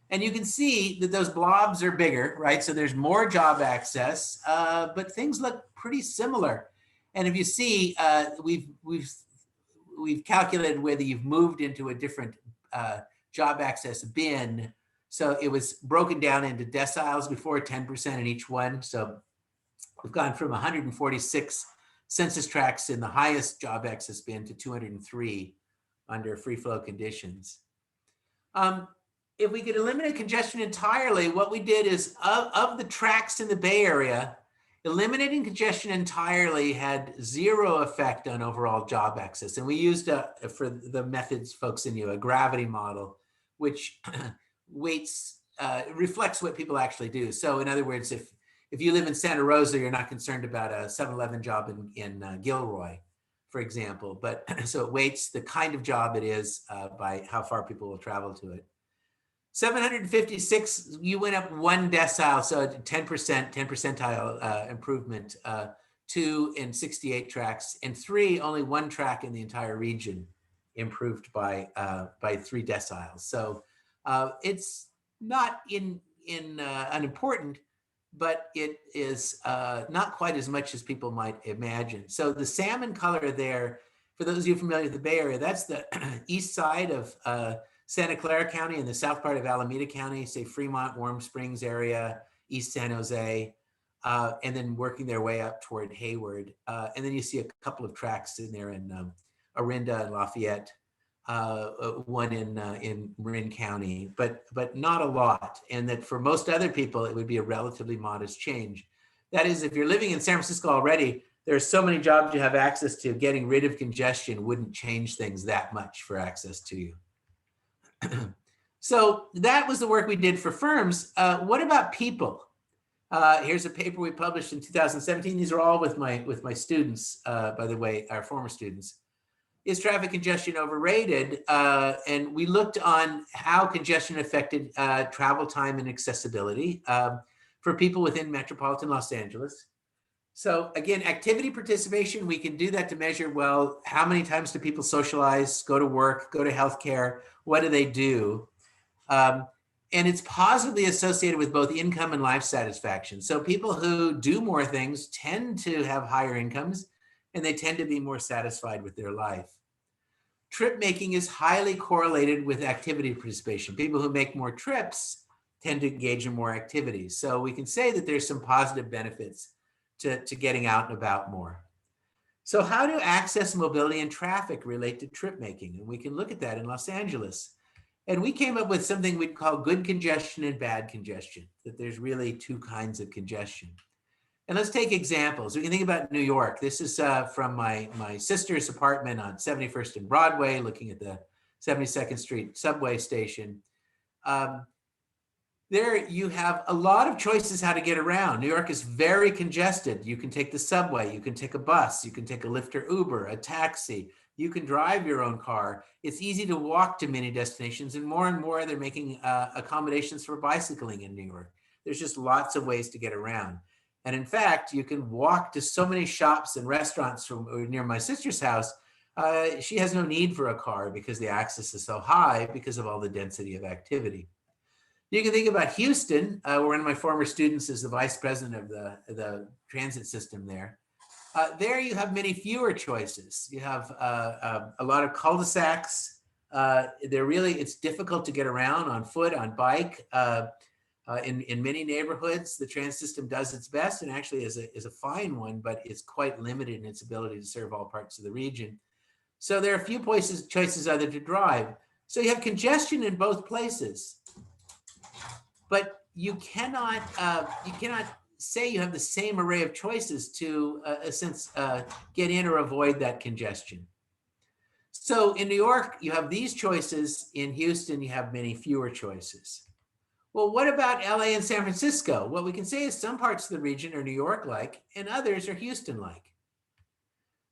Speaker 3: And you can see that those blobs are bigger, right? So there's more job access, but things look pretty similar. And if you see, we've calculated whether you've moved into a different job access bin. So it was broken down into deciles before, 10% in each one. So we've gone from 146 census tracts in the highest job access bin to 203 under free flow conditions. If we could eliminate congestion entirely, what we did is of the tracts in the Bay Area, eliminating congestion entirely had 0 effect on overall job access. And we used, for the methods folks in you, a gravity model, which reflects what people actually do. So in other words, if you live in Santa Rosa, you're not concerned about a 7-Eleven job in Gilroy, for example. But so it weights the kind of job it is by how far people will travel to it. 756, you went up 1 decile, so 10 percentile improvement. 2 in 68 tracks, and 3, only 1 track in the entire region improved by 3 deciles. So it's not unimportant, but it is not quite as much as people might imagine. So the salmon color there, for those of you familiar with the Bay Area, that's the east side of Santa Clara County and the south part of Alameda County, say Fremont, Warm Springs area, East San Jose, and then working their way up toward Hayward. And then you see a couple of tracks in there in Orinda and Lafayette, one in Marin County, but not a lot. And that for most other people, it would be a relatively modest change. That is, if you're living in San Francisco already, there are so many jobs you have access to, getting rid of congestion wouldn't change things that much for access to you. So that was the work we did for firms. What about people? Here's a paper we published in 2017. These are all with my students, by the way, our former students. is traffic congestion overrated? And we looked on how congestion affected travel time and accessibility for people within metropolitan Los Angeles. So again, activity participation, we can do that to measure, well, how many times do people socialize, go to work, go to healthcare? What do they do? And it's positively associated with both income and life satisfaction. So people who do more things tend to have higher incomes, and they tend to be more satisfied with their life. Trip making is highly correlated with activity participation. People who make more trips tend to engage in more activities. So we can say that there's some positive benefits to getting out and about more. So how do access, mobility, and traffic relate to trip making? And we can look at that in Los Angeles. And we came up with something we'd call good congestion and bad congestion, that there's really two kinds of congestion. And let's take examples. We can think about New York. This is from my sister's apartment on 71st and Broadway, looking at the 72nd Street subway station. There you have a lot of choices how to get around. New York is very congested. You can take the subway, you can take a bus, you can take a Lyft or Uber, a taxi, you can drive your own car. It's easy to walk to many destinations, and more they're making accommodations for bicycling in New York. There's just lots of ways to get around. And in fact, you can walk to so many shops and restaurants from near my sister's house. She has no need for a car because the access is so high because of all the density of activity. You can think about Houston, where one of my former students is the vice president of the transit system there. There you have many fewer choices. You have a lot of cul-de-sacs. It's difficult to get around on foot, on bike. In many neighborhoods, the transit system does its best and actually is a fine one, but it's quite limited in its ability to serve all parts of the region. So there are a few choices other to drive. So you have congestion in both places. But you cannot say you have the same array of choices to get in or avoid that congestion. So in New York, you have these choices. In Houston, you have many fewer choices. Well, what about LA and San Francisco? What we can say is some parts of the region are New York-like and others are Houston-like.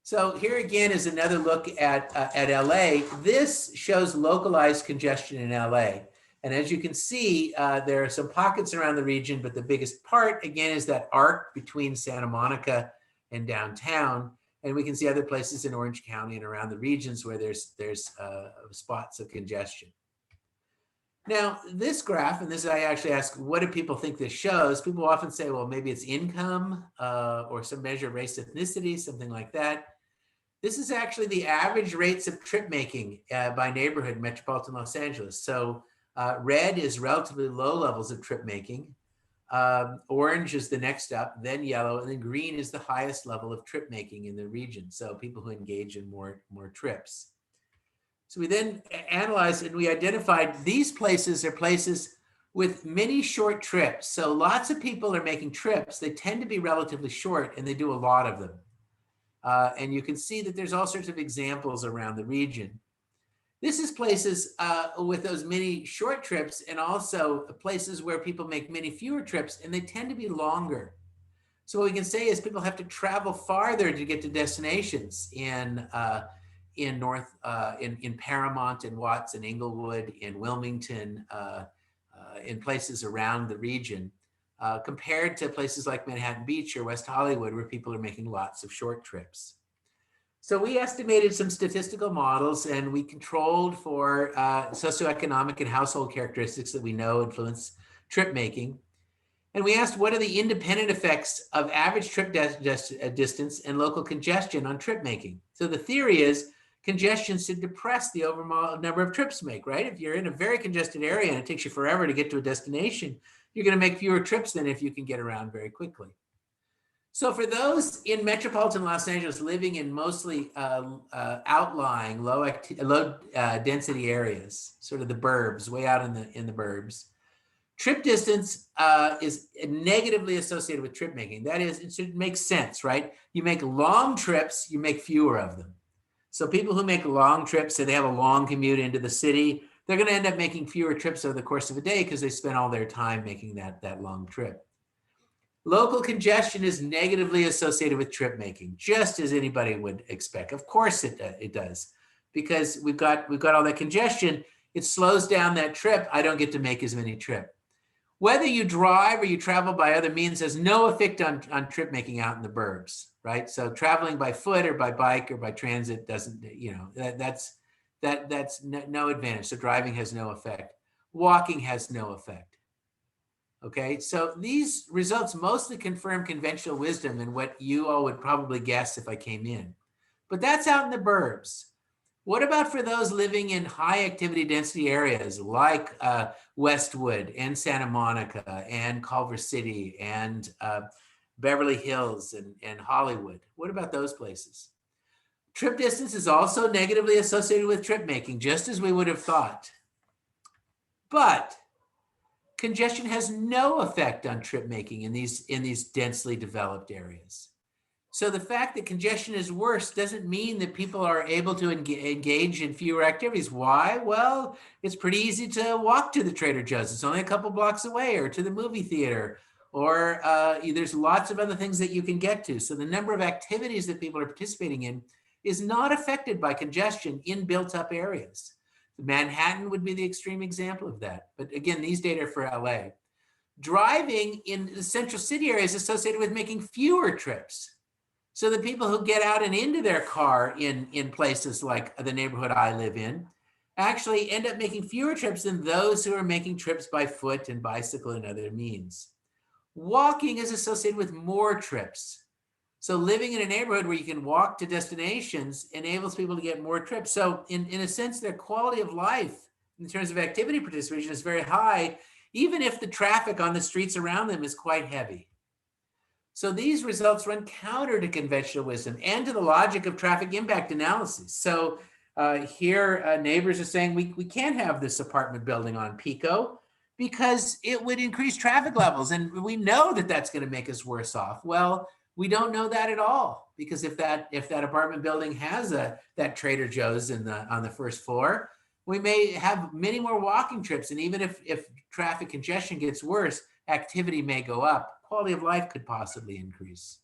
Speaker 3: So here again is another look at LA. This shows localized congestion in LA. And as you can see, there are some pockets around the region, but the biggest part, again, is that arc between Santa Monica and downtown. And we can see other places in Orange County and around the regions where there's spots of congestion. Now, this graph, and this I actually ask, what do people think this shows? People often say, well, maybe it's income or some measure of race, ethnicity, something like that. This is actually the average rates of trip making by neighborhood in metropolitan Los Angeles. So red is relatively low levels of trip making. Orange is the next up, then yellow, and then green is the highest level of trip making in the region. So people who engage in more trips. So we then analyzed and we identified these places are places with many short trips. So lots of people are making trips. They tend to be relatively short and they do a lot of them. And you can see that there's all sorts of examples around the region. This is places with those many short trips and also places where people make many fewer trips and they tend to be longer. So what we can say is people have to travel farther to get to destinations in Paramount and Watts and Inglewood, in Wilmington, in places around the region, compared to places like Manhattan Beach or West Hollywood, where people are making lots of short trips. So we estimated some statistical models and we controlled for socioeconomic and household characteristics that we know influence trip making. And we asked, what are the independent effects of average trip distance and local congestion on trip making? So the theory is congestion should depress the overall number of trips you make, right? If you're in a very congested area and it takes you forever to get to a destination, you're going to make fewer trips than if you can get around very quickly. So for those in metropolitan Los Angeles living in mostly outlying low density areas, sort of the burbs, way out in the burbs, trip distance is negatively associated with trip making. That is, it should make sense, right? You make long trips, you make fewer of them. So people who make long trips, say they have a long commute into the city, they're going to end up making fewer trips over the course of a day because they spend all their time making that long trip. Local congestion is negatively associated with trip making, just as anybody would expect. Of course it does. because we've got all that congestion. It slows down that trip. I don't get to make as many trips. Whether you drive or you travel by other means has no effect on trip making out in the burbs, right? So traveling by foot or by bike or by transit doesn't, that's no advantage. So driving has no effect. Walking has no effect. Okay, so these results mostly confirm conventional wisdom and what you all would probably guess if I came in. But that's out in the burbs. What about for those living in high activity density areas like Westwood and Santa Monica and Culver City and Beverly Hills and Hollywood? What about those places? Trip distance is also negatively associated with trip making, just as we would have thought. But congestion has no effect on trip making in these densely developed areas. So the fact that congestion is worse doesn't mean that people are able to engage in fewer activities. Why? Well, it's pretty easy to walk to the Trader Joe's. It's only a couple blocks away, or to the movie theater, or there's lots of other things that you can get to. So the number of activities that people are participating in is not affected by congestion in built up areas. Manhattan would be the extreme example of that. But again, these data are for LA. Driving in the central city area is associated with making fewer trips. So the people who get out and into their car in places like the neighborhood I live in actually end up making fewer trips than those who are making trips by foot and bicycle and other means. Walking is associated with more trips. So living in a neighborhood where you can walk to destinations enables people to get more trips. So in a sense, their quality of life in terms of activity participation is very high, even if the traffic on the streets around them is quite heavy. So these results run counter to conventional wisdom and to the logic of traffic impact analysis. So here neighbors are saying we can't have this apartment building on Pico because it would increase traffic levels. And we know that that's going to make us worse off. Well, we don't know that at all, because if that apartment building has that Trader Joe's on the first floor, we may have many more walking trips. And even if traffic congestion gets worse, activity may go up. Quality of life could possibly increase.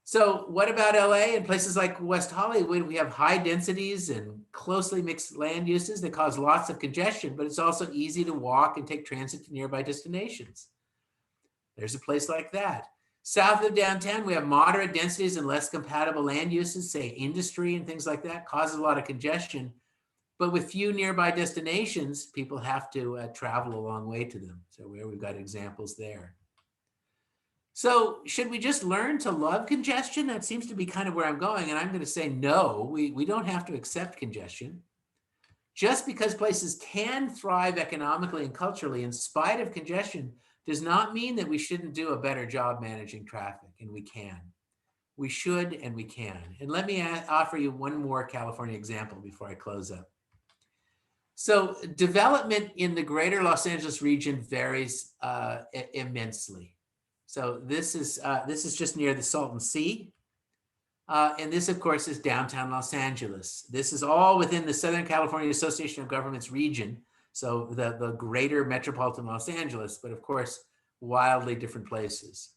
Speaker 3: So what about LA and places like West Hollywood? We have high densities and closely mixed land uses that cause lots of congestion, but it's also easy to walk and take transit to nearby destinations. There's a place like that. South of downtown, we have moderate densities and less compatible land uses, say industry and things like that, causes a lot of congestion. But with few nearby destinations, people have to travel a long way to them. So where we've got examples there. So should we just learn to love congestion? That seems to be kind of where I'm going. And I'm going to say, no, we don't have to accept congestion. Just because places can thrive economically and culturally in spite of congestion does not mean that we shouldn't do a better job managing traffic, and we can. We should and we can. And let me offer you one more California example before I close up. So development in the greater Los Angeles region varies immensely. So this is just near the Salton Sea. And this, of course, is downtown Los Angeles. This is all within the Southern California Association of Governments region. So the greater metropolitan Los Angeles, but of course, wildly different places.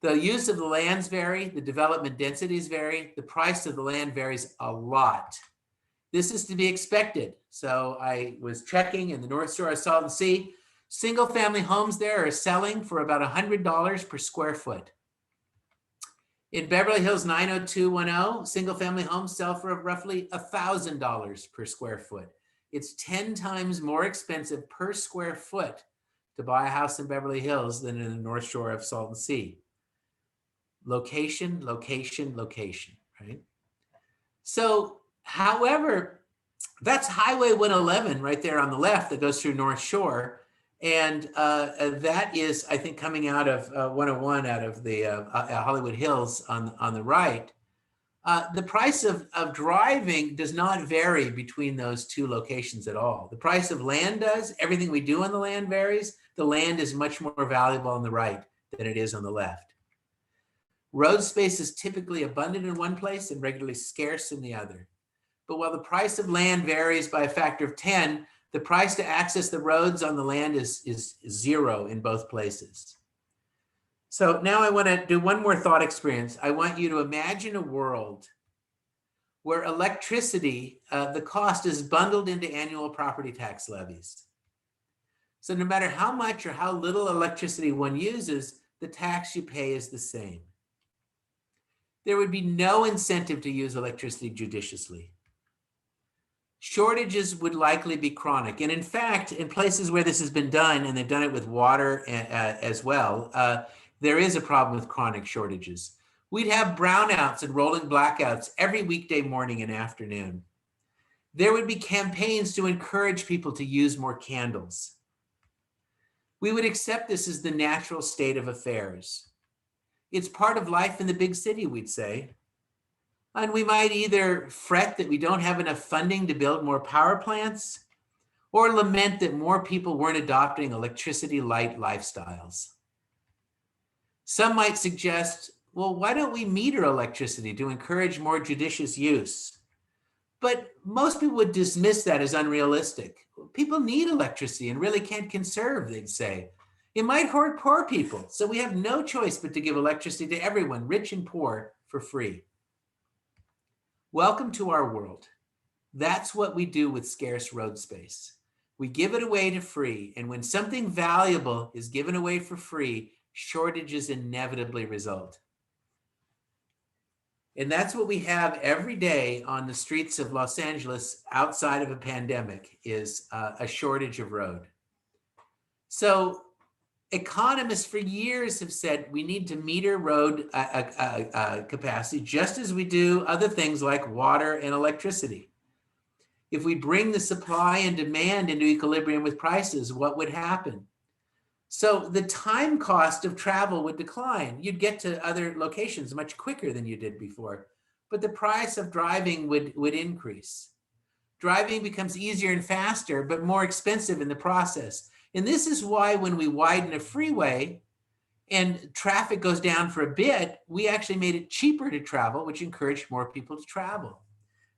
Speaker 3: The use of the lands vary, the development densities vary, the price of the land varies a lot. This is to be expected. So I was checking in the North Shore of Salton Sea. Single family homes there are selling for about $100 per square foot. In Beverly Hills 90210, single family homes sell for roughly $1,000 per square foot. It's 10 times more expensive per square foot to buy a house in Beverly Hills than in the North Shore of Salton Sea. Location, location, location, right? So, however, that's Highway 111 right there on the left that goes through North Shore. And that is, I think, coming out of 101 out of the Hollywood Hills on the right. The price of driving does not vary between those two locations at all. The price of land does. Everything we do on the land varies. The land is much more valuable on the right than it is on the left. Road space is typically abundant in one place and regularly scarce in the other. But while the price of land varies by a factor of 10, the price to access the roads on the land is zero in both places. So now I want to do one more thought experience. I want you to imagine a world where electricity, the cost is bundled into annual property tax levies. So no matter how much or how little electricity one uses, the tax you pay is the same. There would be no incentive to use electricity judiciously. Shortages would likely be chronic. And in fact, in places where this has been done, and they've done it with water as well, there is a problem with chronic shortages. We'd have brownouts and rolling blackouts every weekday morning and afternoon. There would be campaigns to encourage people to use more candles. We would accept this as the natural state of affairs. It's part of life in the big city, we'd say. And we might either fret that we don't have enough funding to build more power plants, or lament that more people weren't adopting electricity light lifestyles. Some might suggest, well, why don't we meter electricity to encourage more judicious use? But most people would dismiss that as unrealistic. People need electricity and really can't conserve, they'd say. It might hurt poor people, so we have no choice but to give electricity to everyone, rich and poor, for free. Welcome to our world. That's what we do with scarce road space. We give it away to free, and when something valuable is given away for free, shortages inevitably result. And that's what we have every day on the streets of Los Angeles outside of a pandemic, is a shortage of road. So economists for years have said we need to meter road capacity just as we do other things like water and electricity. If we bring the supply and demand into equilibrium with prices, what would happen? So the time cost of travel would decline. You'd get to other locations much quicker than you did before, but the price of driving would increase. Driving becomes easier and faster, but more expensive in the process. And this is why when we widen a freeway and traffic goes down for a bit, we actually made it cheaper to travel, which encouraged more people to travel.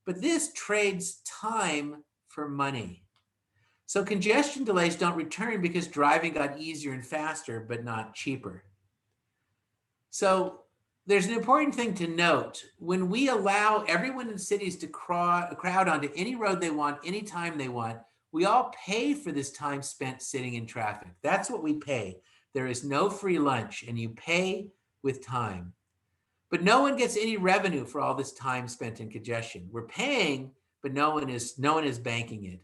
Speaker 3: But this trades time for money. So congestion delays don't return because driving got easier and faster, but not cheaper. So there's an important thing to note. When we allow everyone in cities to crowd onto any road they want, anytime they want, we all pay for this time spent sitting in traffic. That's what we pay. There is no free lunch, and you pay with time. But no one gets any revenue for all this time spent in congestion. We're paying, but no one is banking it.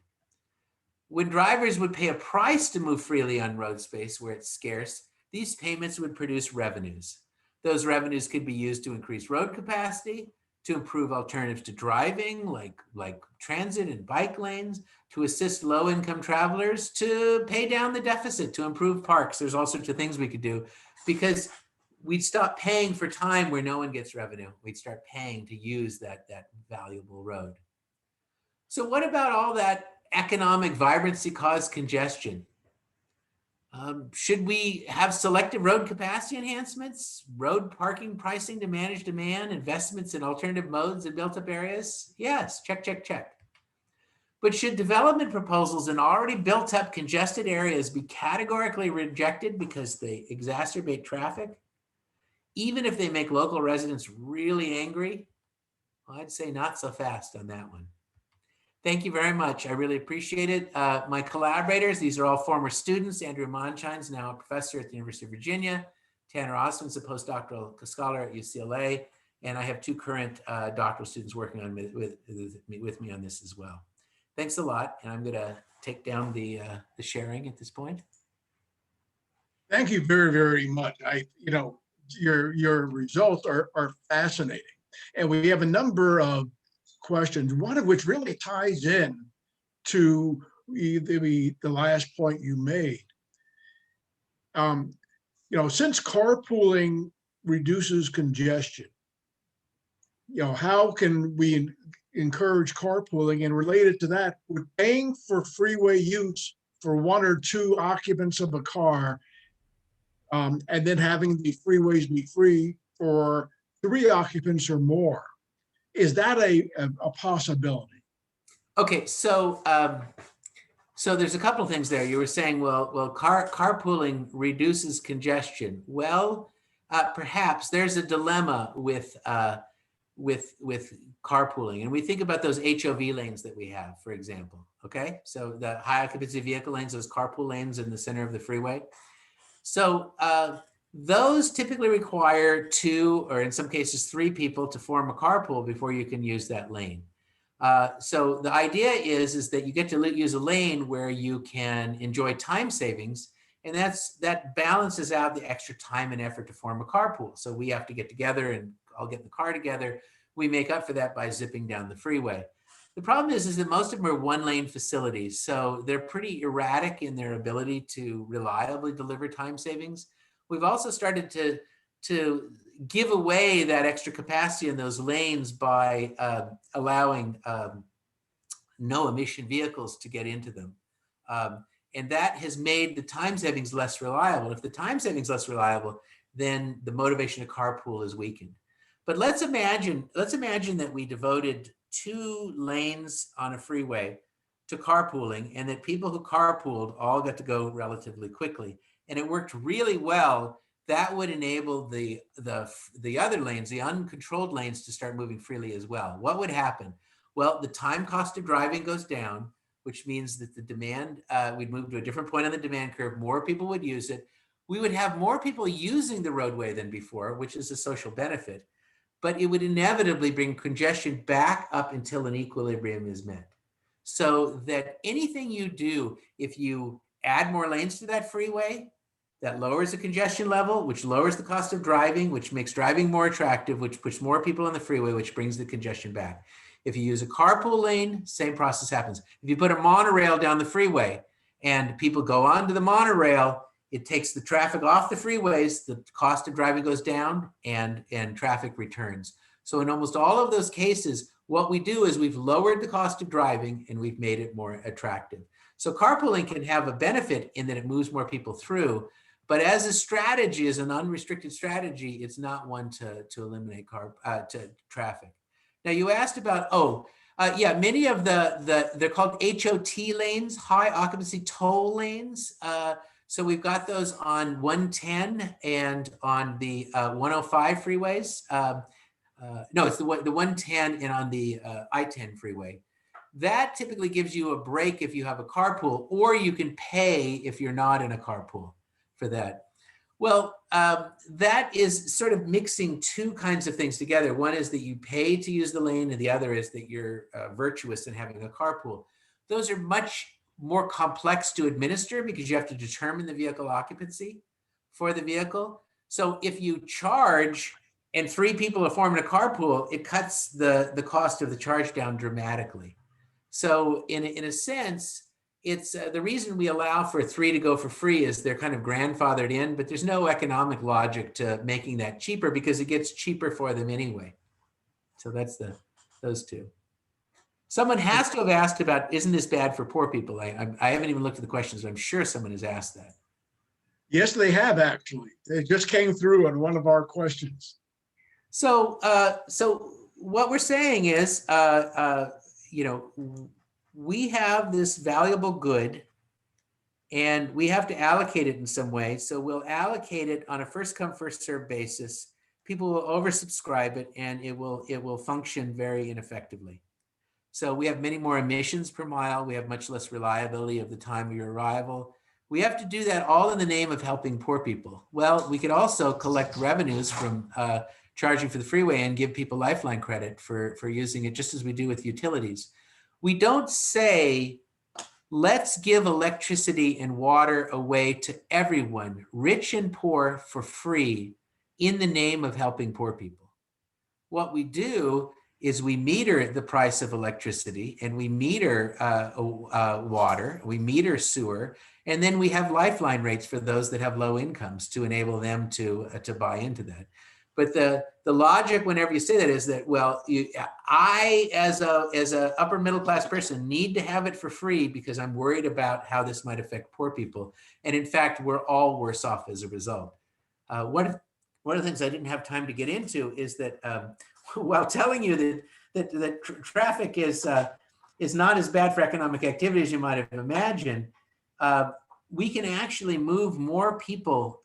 Speaker 3: When drivers would pay a price to move freely on road space where it's scarce, these payments would produce revenues. Those revenues could be used to increase road capacity, to improve alternatives to driving, like transit and bike lanes, to assist low-income travelers, to pay down the deficit, to improve parks. There's all sorts of things we could do, because we'd stop paying for time where no one gets revenue. We'd start paying to use that valuable road. So what about all that economic vibrancy caused congestion? Should we have selective road capacity enhancements, road parking pricing to manage demand, investments in alternative modes in built-up areas? Yes, check, check, check. But should development proposals in already built-up congested areas be categorically rejected because they exacerbate traffic, even if they make local residents really angry? Well, I'd say not so fast on that one. Thank you very much. I really appreciate it. My collaborators, these are all former students. Andrew Monshine's now a professor at the University of Virginia. Tanner Osmond's a postdoctoral scholar at UCLA. And I have two current doctoral students working on with me on this as well. Thanks a lot. And I'm gonna take down the sharing at this point.
Speaker 2: Thank you very, very much. Your results are fascinating. And we have a number of questions, one of which really ties in to the last point you made. Since carpooling reduces congestion, how can we encourage carpooling? And related to that, would paying for freeway use for one or two occupants of a car, and then having the freeways be free for 3 occupants or more, is that a possibility?
Speaker 3: Okay, so there's a couple of things there. You were saying, well, carpooling reduces congestion. Well, perhaps there's a dilemma with with carpooling. And we think about those HOV lanes that we have, for example. Okay, so the high occupancy vehicle lanes, those carpool lanes in the center of the freeway. So those typically require 2, or in some cases 3 people to form a carpool before you can use that lane. So the idea is that you get to use a lane where you can enjoy time savings, and that balances out the extra time and effort to form a carpool. So we have to get together and all get in the car together. We make up for that by zipping down the freeway. The problem is that most of them are 1-lane facilities, so they're pretty erratic in their ability to reliably deliver time savings. We've also started to give away that extra capacity in those lanes by allowing no emission vehicles to get into them. And that has made the time savings less reliable. If the time savings is less reliable, then the motivation to carpool is weakened. But let's imagine that we devoted 2 lanes on a freeway to carpooling, and that people who carpooled all got to go relatively quickly. And it worked really well. That would enable the other lanes, the uncontrolled lanes, to start moving freely as well. What would happen? Well, the time cost of driving goes down, which means that the demand, we'd move to a different point on the demand curve. More people would use it. We would have more people using the roadway than before, which is a social benefit. But it would inevitably bring congestion back up until an equilibrium is met. So that anything you do, if you add more lanes to that freeway, that lowers the congestion level, which lowers the cost of driving, which makes driving more attractive, which puts more people on the freeway, which brings the congestion back. If you use a carpool lane, same process happens. If you put a monorail down the freeway and people go onto the monorail, it takes the traffic off the freeways, the cost of driving goes down, and traffic returns. So in almost all of those cases, what we do is we've lowered the cost of driving and we've made it more attractive. So carpooling can have a benefit in that it moves more people through, but as a strategy, as an unrestricted strategy, it's not one to eliminate traffic. Now you asked about, many of they're called HOT lanes, high occupancy toll lanes. So we've got those on 110 and on the 105 freeways. No, it's the 110 and on the I-10 freeway. That typically gives you a break if you have a carpool, or you can pay if you're not in a carpool for that. Well, that is sort of mixing 2 kinds of things together. One is that you pay to use the lane, and the other is that you're virtuous in having a carpool. Those are much more complex to administer because you have to determine the vehicle occupancy for the vehicle. So if you charge and 3 people are forming a carpool, it cuts the cost of the charge down dramatically. So in a sense, it's the reason we allow for 3 to go for free is they're kind of grandfathered in, but there's no economic logic to making that cheaper because it gets cheaper for them anyway. So that's those 2. Someone has to have asked about, isn't this bad for poor people? I haven't even looked at the questions, but I'm sure someone has asked that.
Speaker 2: Yes, they have actually. They just came through on one of our questions.
Speaker 3: So what we're saying is, we have this valuable good and we have to allocate it in some way. So we'll allocate it on a first come, first served basis. People will oversubscribe it and it will function very ineffectively. So we have many more emissions per mile. We have much less reliability of the time of your arrival. We have to do that all in the name of helping poor people. Well, we could also collect revenues from charging for the freeway and give people lifeline credit for using it, just as we do with utilities. We don't say, let's give electricity and water away to everyone, rich and poor, for free in the name of helping poor people. What we do is we meter the price of electricity and we meter water, we meter sewer, and then we have lifeline rates for those that have low incomes to enable them to buy into that. But the logic whenever you say that is that, well, I as a upper middle class person need to have it for free because I'm worried about how this might affect poor people. And in fact, we're all worse off as a result. One of the things I didn't have time to get into is that while telling you that traffic is not as bad for economic activity as you might have imagined, we can actually move more people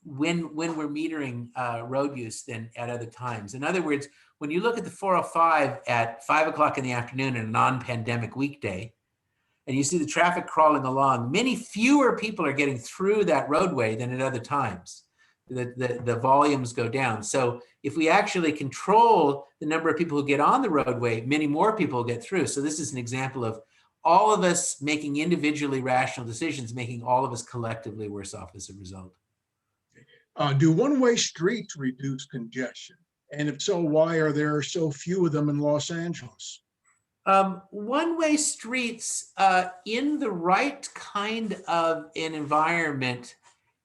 Speaker 3: when we're metering road use than at other times. In other words, when you look at the 405 at 5 o'clock in the afternoon in a non-pandemic weekday, and you see the traffic crawling along, many fewer people are getting through that roadway than at other times. The volumes go down. So if we actually control the number of people who get on the roadway, many more people will get through. So this is an example of all of us making individually rational decisions, making all of us collectively worse off as a result.
Speaker 2: Do one-way streets reduce congestion? And if so, why are there so few of them in Los Angeles?
Speaker 3: One-way streets in the right kind of an environment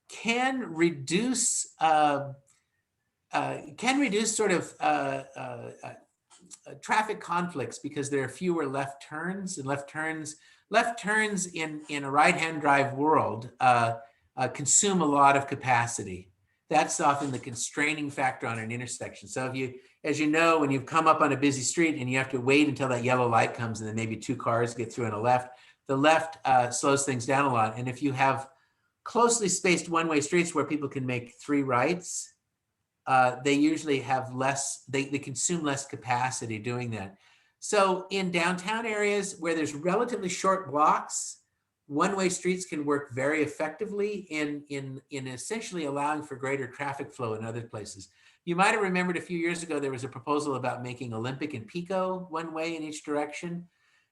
Speaker 3: can reduce sort of traffic conflicts, because there are fewer left turns, and left turns in a right-hand drive world consume a lot of capacity. That's often the constraining factor on an intersection. So if you, as you know, when you've come up on a busy street and you have to wait until that yellow light comes and then maybe two cars get through on a left, the left slows things down a lot. And if you have closely spaced one-way streets where people can make three rights, they usually have less, they consume less capacity doing that. So in downtown areas where there's relatively short blocks, one-way streets can work very effectively in essentially allowing for greater traffic flow in other places. You might have remembered a few years ago, there was a proposal about making Olympic and Pico one way in each direction.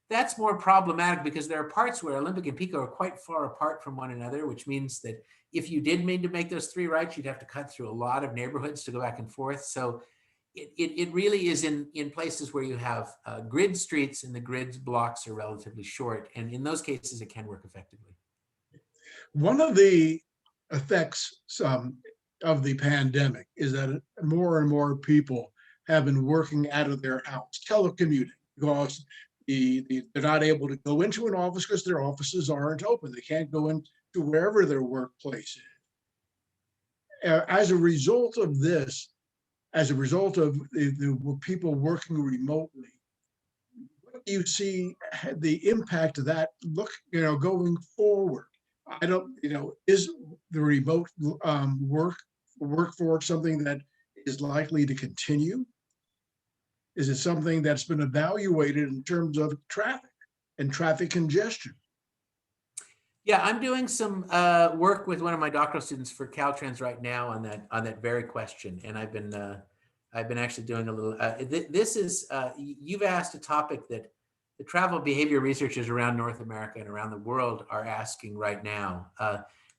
Speaker 3: That's more problematic because there are parts where Olympic and Pico are quite far apart from one another, which means that if you did mean to make those three rights, you'd have to cut through a lot of neighborhoods to go back and forth. So it really is in places where you have grid streets and the grid blocks are relatively short. And in those cases, it can work effectively.
Speaker 2: One of the effects of the pandemic is that more and more people have been working out of their house, telecommuting, because they're not able to go into an office because their offices aren't open. They can't go into wherever their workplace is. As a result of this, as a result of the people working remotely, what do you see the impact of that going forward? I don't, is the remote workforce something that is likely to continue? Is it something that's been evaluated in terms of traffic and traffic congestion?
Speaker 3: Yeah, I'm doing some work with one of my doctoral students for Caltrans right now on that very question, and I've been actually doing a little. This is you've asked a topic that the travel behavior researchers around North America and around the world are asking right now.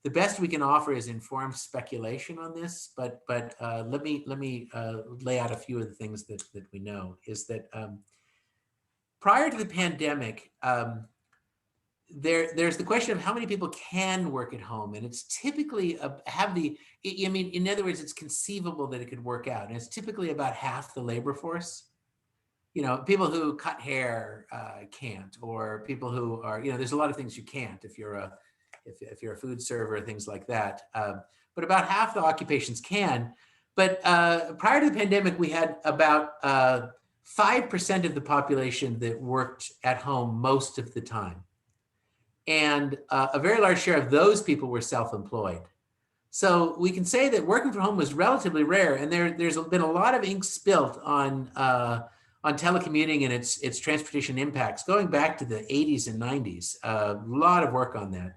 Speaker 3: The best we can offer is informed speculation on this, but let me lay out a few of the things that we know. Is that prior to the pandemic, there's the question of how many people can work at home, and it's typically in other words, it's conceivable that it could work out, and it's typically about half the labor force. People who cut hair can't, or people who are, there's a lot of things you can't if you're a food server, things like that. But about half the occupations can. But prior to the pandemic, we had about 5% of the population that worked at home most of the time. And a very large share of those people were self-employed. So we can say that working from home was relatively rare, and there's been a lot of ink spilt on telecommuting and its transportation impacts going back to the 80s and 90s. A lot of work on that.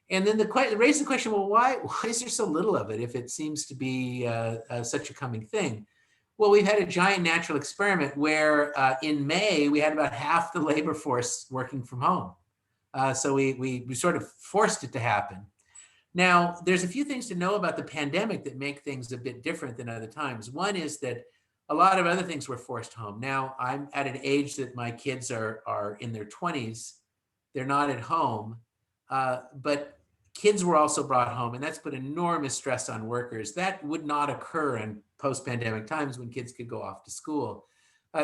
Speaker 3: And then raise the question, well, why is there so little of it if it seems to be such a coming thing? Well, we've had a giant natural experiment where in May, we had about half the labor force working from home. So we sort of forced it to happen. Now, there's a few things to know about the pandemic that make things a bit different than other times. One is that a lot of other things were forced home. Now, I'm at an age that my kids are in their 20s. They're not at home, but kids were also brought home, and that's put enormous stress on workers. That would not occur in post-pandemic times when kids could go off to school.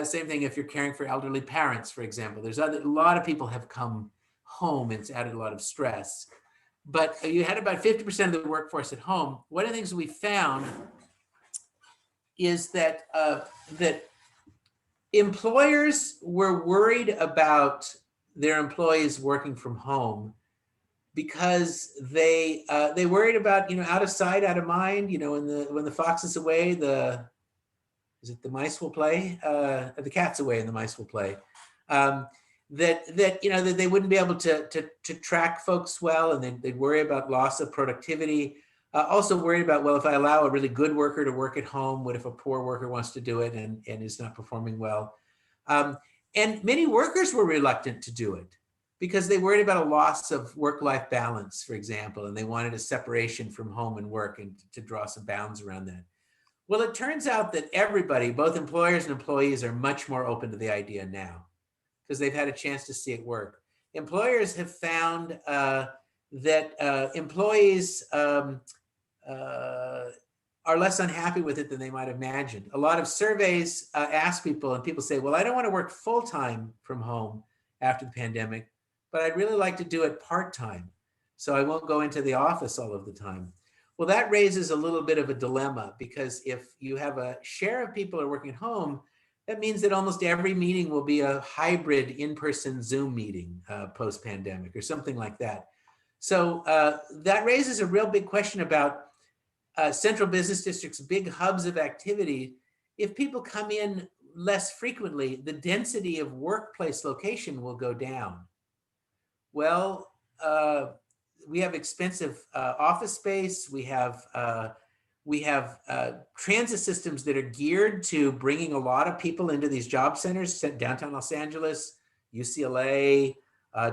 Speaker 3: Same thing if you're caring for elderly parents, for example. A lot of people have come home, and it's added a lot of stress. But you had about 50% of the workforce at home. One of the things we found is that employers were worried about their employees working from home because they worried about, out of sight, out of mind. When the fox is away, the mice will play. The cat's away and the mice will play. That they wouldn't be able to track folks well, and they'd worry about loss of productivity. Also worried about, well, if I allow a really good worker to work at home, what if a poor worker wants to do it and is not performing well? And many workers were reluctant to do it because they worried about a loss of work-life balance, for example, and they wanted a separation from home and work and to draw some bounds around that. Well, it turns out that everybody, both employers and employees, are much more open to the idea now because they've had a chance to see it work. Employers have found that employees are less unhappy with it than they might imagine. A lot of surveys ask people, and people say, well, I don't want to work full-time from home after the pandemic, but I'd really like to do it part-time, so I won't go into the office all of the time. Well, that raises a little bit of a dilemma, because if you have a share of people who are working at home, that means that almost every meeting will be a hybrid in-person Zoom meeting post-pandemic or something like that. So that raises a real big question about central business districts, big hubs of activity. If people come in less frequently, the density of workplace location will go down. Well, we have expensive office space. We have transit systems that are geared to bringing a lot of people into these job centers, downtown Los Angeles, UCLA,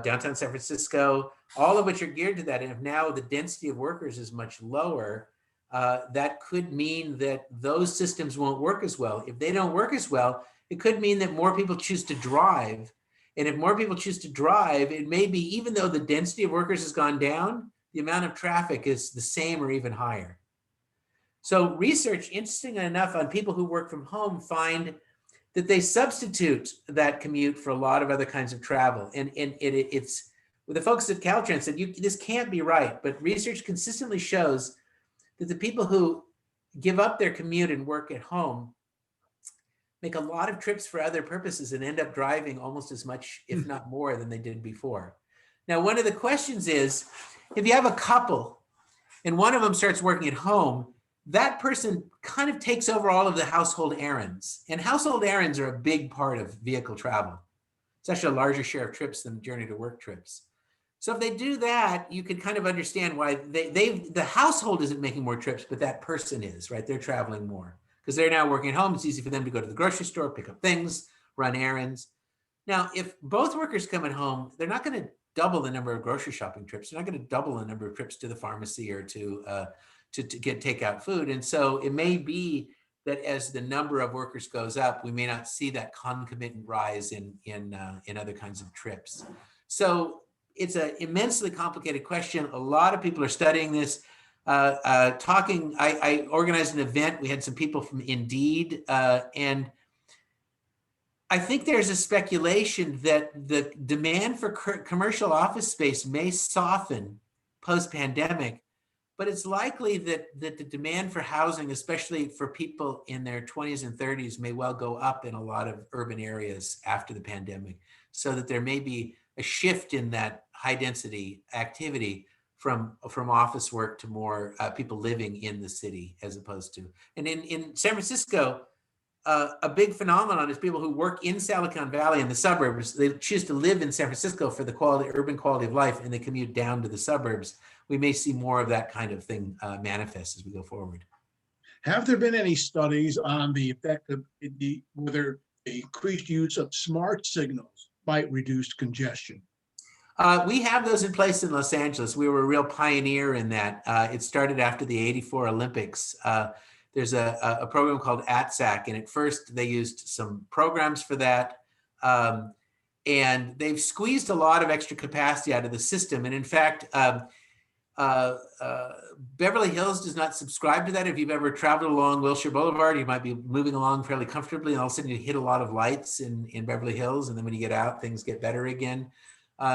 Speaker 3: downtown San Francisco, all of which are geared to that. And if now the density of workers is much lower, that could mean that those systems won't work as well. If they don't work as well, it could mean that more people choose to drive. And if more people choose to drive, it may be, even though the density of workers has gone down, the amount of traffic is the same or even higher. So research, interestingly enough, on people who work from home find that they substitute that commute for a lot of other kinds of travel. And it's, with the folks at Caltrans said, this can't be right, but research consistently shows that the people who give up their commute and work at home make a lot of trips for other purposes and end up driving almost as much, if not more, than they did before. Now, one of the questions is, if you have a couple and one of them starts working at home, that person kind of takes over all of the household errands. And household errands are a big part of vehicle travel. It's actually a larger share of trips than journey to work trips. So if they do that, you can kind of understand why the household isn't making more trips, but that person is, right? They're traveling more because they're now working at home. It's easy for them to go to the grocery store, pick up things, run errands. Now, if both workers come at home, they're not going to double the number of grocery shopping trips. They're not going to double the number of trips to the pharmacy or to get takeout food. And so it may be that as the number of workers goes up, we may not see that concomitant rise in other kinds of trips. So it's an immensely complicated question. A lot of people are studying this. I organized an event. We had some people from Indeed, and I think there's a speculation that the demand for commercial office space may soften post-pandemic, but it's likely that the demand for housing, especially for people in their 20s and 30s, may well go up in a lot of urban areas after the pandemic, so that there may be a shift in that high density activity from office work to more people living in the city as opposed to. And in San Francisco, a big phenomenon is people who work in Silicon Valley in the suburbs. They choose to live in San Francisco for the urban quality of life, and they commute down to the suburbs. We may see more of that kind of thing manifest as we go forward.
Speaker 2: Have there been any studies on the effect of whether the increased use of smart signals might reduce congestion?
Speaker 3: We have those in place in Los Angeles. We were a real pioneer in that. It started after the '84 Olympics. There's a program called ATSAC, and at first they used some programs for that. And they've squeezed a lot of extra capacity out of the system. And in fact, Beverly Hills does not subscribe to that. If you've ever traveled along Wilshire Boulevard, you might be moving along fairly comfortably, and all of a sudden you hit a lot of lights in Beverly Hills, and then when you get out, things get better again.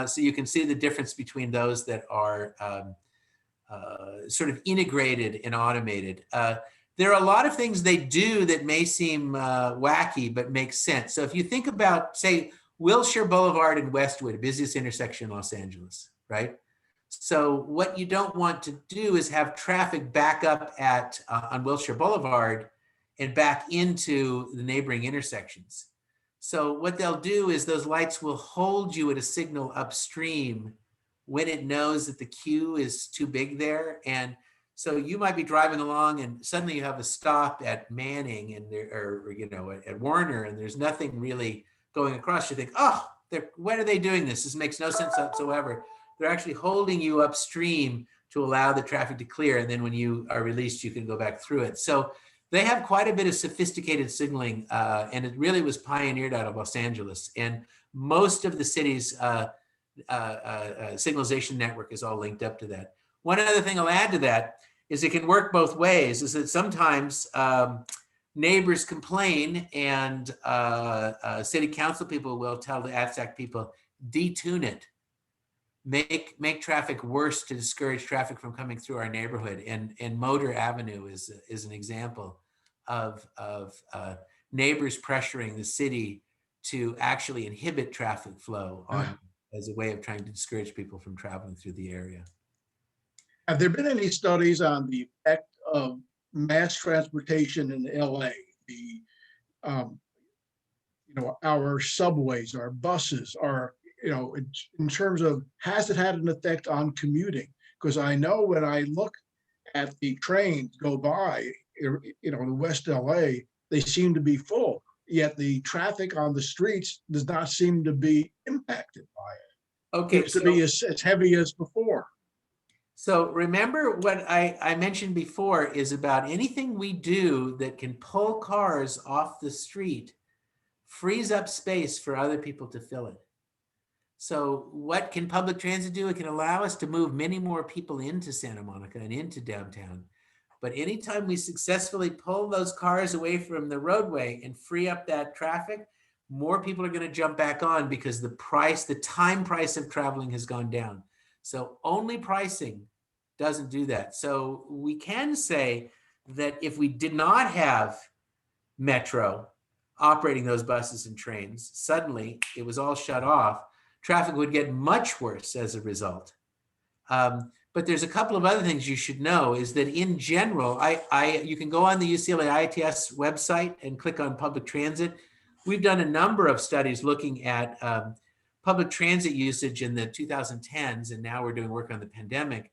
Speaker 3: So you can see the difference between those that are sort of integrated and automated. There are a lot of things they do that may seem wacky, but make sense. So if you think about, say, Wilshire Boulevard in Westwood, busiest intersection in Los Angeles, right? So what you don't want to do is have traffic back up at on Wilshire Boulevard and back into the neighboring intersections. So what they'll do is those lights will hold you at a signal upstream when it knows that the queue is too big there. And so you might be driving along and suddenly you have a stop at Manning and there, or you know, at Warner, and there's nothing really going across. You think, oh, when are they doing this? This makes no sense whatsoever. They're actually holding you upstream to allow the traffic to clear. And then when you are released, you can go back through it. So they have quite a bit of sophisticated signaling, and it really was pioneered out of Los Angeles. And most of the city's signalization network is all linked up to that. One other thing I'll add to that is it can work both ways, is that sometimes neighbors complain and city council people will tell the ATSAC people, detune it. Make traffic worse to discourage traffic from coming through our neighborhood. And Motor Avenue is an example of neighbors pressuring the city to actually inhibit traffic flow as a way of trying to discourage people from traveling through the area.
Speaker 2: Have there been any studies on the effect of mass transportation in LA? The, our subways, our buses, our, in terms of, has it had an effect on commuting? Because I know when I look at the trains go by, in West LA, they seem to be full, yet the traffic on the streets does not seem to be impacted by it.
Speaker 3: Okay,
Speaker 2: It seems to be as heavy as before.
Speaker 3: So remember what I mentioned before is about anything we do that can pull cars off the street frees up space for other people to fill it. So what can public transit do? It can allow us to move many more people into Santa Monica and into downtown. But anytime we successfully pull those cars away from the roadway and free up that traffic, more people are going to jump back on because the time price of traveling has gone down. So only pricing doesn't do that. So we can say that if we did not have Metro operating those buses and trains, suddenly it was all shut off, traffic would get much worse as a result. But there's a couple of other things you should know is that in general, you can go on the UCLA ITS website and click on public transit. We've done a number of studies looking at public transit usage in the 2010s, and now we're doing work on the pandemic.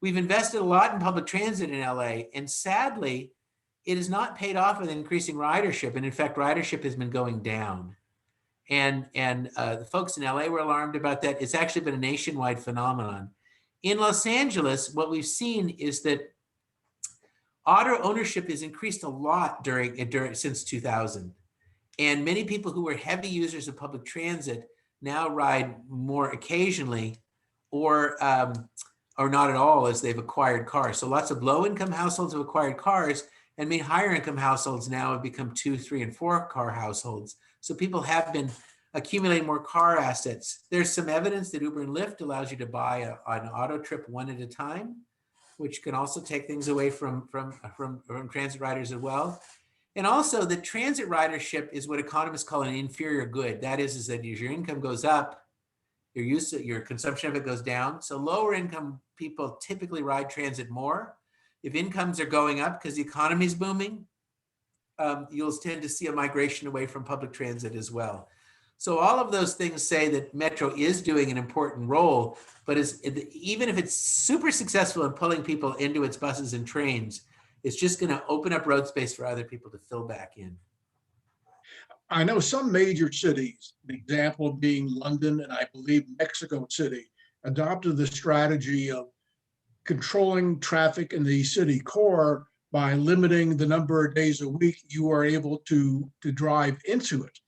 Speaker 3: We've invested a lot in public transit in LA, and sadly, it has not paid off with increasing ridership. And in fact, ridership has been going down. And the folks in LA were alarmed about that. It's actually been a nationwide phenomenon. In Los Angeles, what we've seen is that auto ownership has increased a lot since 2000. And many people who were heavy users of public transit now ride more occasionally or not at all as they've acquired cars. So lots of low-income households have acquired cars, and many higher-income households now have become 2, 3, and 4 car households. So people have been accumulating more car assets. There's some evidence that Uber and Lyft allows you to buy an auto trip one at a time, which can also take things away from transit riders as well. And also the transit ridership is what economists call an inferior good. That is that as your income goes up, your consumption of it goes down. So lower income people typically ride transit more. If incomes are going up because the economy is booming, you'll tend to see a migration away from public transit as well. So all of those things say that Metro is doing an important role, but even if it's super successful in pulling people into its buses and trains, it's just going to open up road space for other people to fill back in.
Speaker 2: I know some major cities, an example being London and I believe Mexico City, adopted the strategy of controlling traffic in the city core by limiting the number of days a week you are able to drive into it,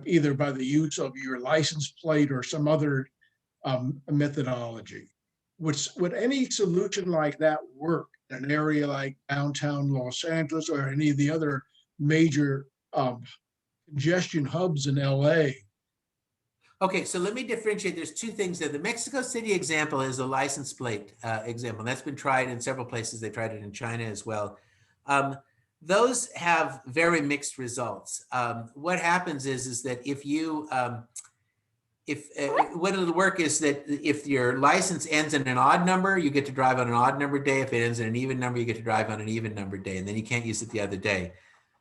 Speaker 2: either by the use of your license plate or some other methodology. Would any solution like that work in an area like downtown Los Angeles or any of the other major congestion hubs in LA?
Speaker 3: Okay, so let me differentiate. There's two things there. The Mexico City example is a license plate example. That's been tried in several places. They tried it in China as well. Those have very mixed results. What happens is that if you if what it'll work is that if your license ends in an odd number, you get to drive on an odd number day. If it ends in an even number, you get to drive on an even number day, and then you can't use it the other day.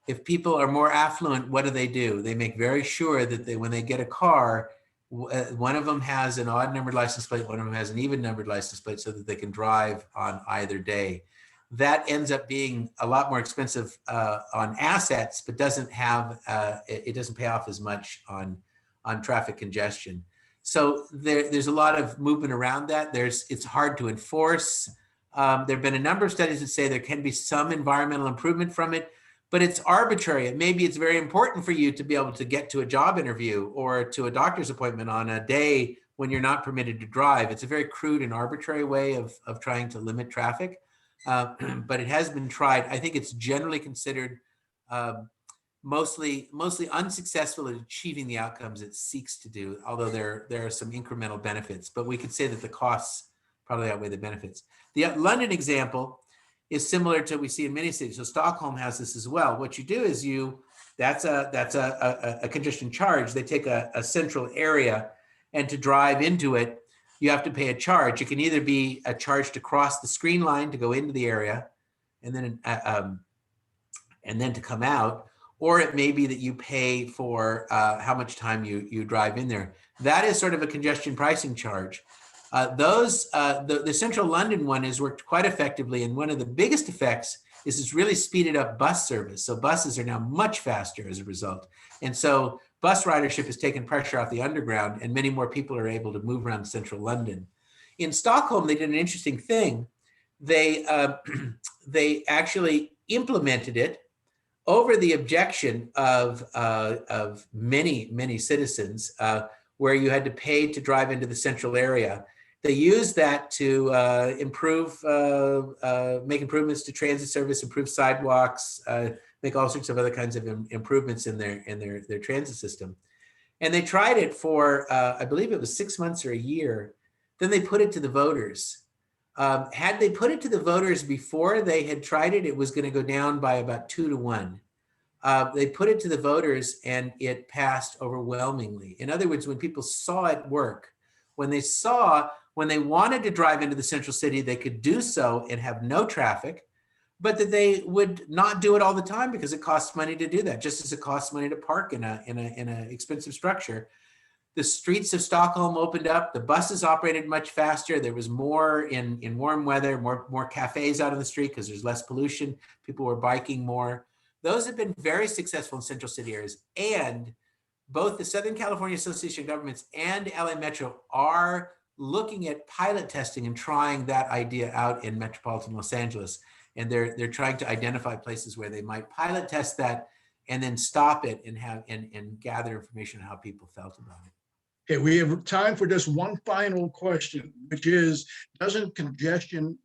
Speaker 3: If people are more affluent, what do? They make very sure that when they get a car, one of them has an odd numbered license plate, one of them has an even numbered license plate, so that they can drive on either day. That ends up being a lot more expensive on assets, but doesn't have it doesn't pay off as much on traffic congestion. So there's a lot of movement around that. It's hard to enforce. There have been a number of studies that say there can be some environmental improvement from it, but it's arbitrary. Maybe it's very important for you to be able to get to a job interview or to a doctor's appointment on a day when you're not permitted to drive. It's a very crude and arbitrary way of trying to limit traffic, but it has been tried. I think it's generally considered mostly unsuccessful at achieving the outcomes it seeks to do, although there are some incremental benefits, but we could say that the costs probably outweigh the benefits. The London example is similar to what we see in many cities. So Stockholm has this as well. What you do is that's a congestion charge. They take a central area, and to drive into it, you have to pay a charge. It can either be a charge to cross the screen line to go into the area, and then to come out, or it may be that you pay for how much time you drive in there. That is sort of a congestion pricing charge. The Central London one has worked quite effectively, and one of the biggest effects is it's really speeded up bus service. So buses are now much faster as a result. And so bus ridership has taken pressure off the underground, and many more people are able to move around Central London. In Stockholm, they did an interesting thing. They actually implemented it over the objection of many citizens, where you had to pay to drive into the central area. They used that to make improvements to transit service, improve sidewalks, make all sorts of other kinds of improvements in their transit system. And they tried it for, I believe it was 6 months or a year. Then they put it to the voters. Had they put it to the voters before they had tried it, it was going to go down by about 2 to 1. They put it to the voters, and it passed overwhelmingly. In other words, when people saw it work, when they wanted to drive into the central city, they could do so and have no traffic, but that they would not do it all the time because it costs money to do that, just as it costs money to park in a expensive structure. The streets of Stockholm opened up. The buses operated much faster. There was more in warm weather, more cafes out on the street because there's less pollution. People were biking more. Those have been very successful in central city areas. And both the Southern California Association of Governments and LA Metro are looking at pilot testing and trying that idea out in metropolitan Los Angeles. And they're trying to identify places where they might pilot test that and then stop it and gather information on how people felt about it.
Speaker 2: Okay, we have time for just one final question, which is, doesn't congestion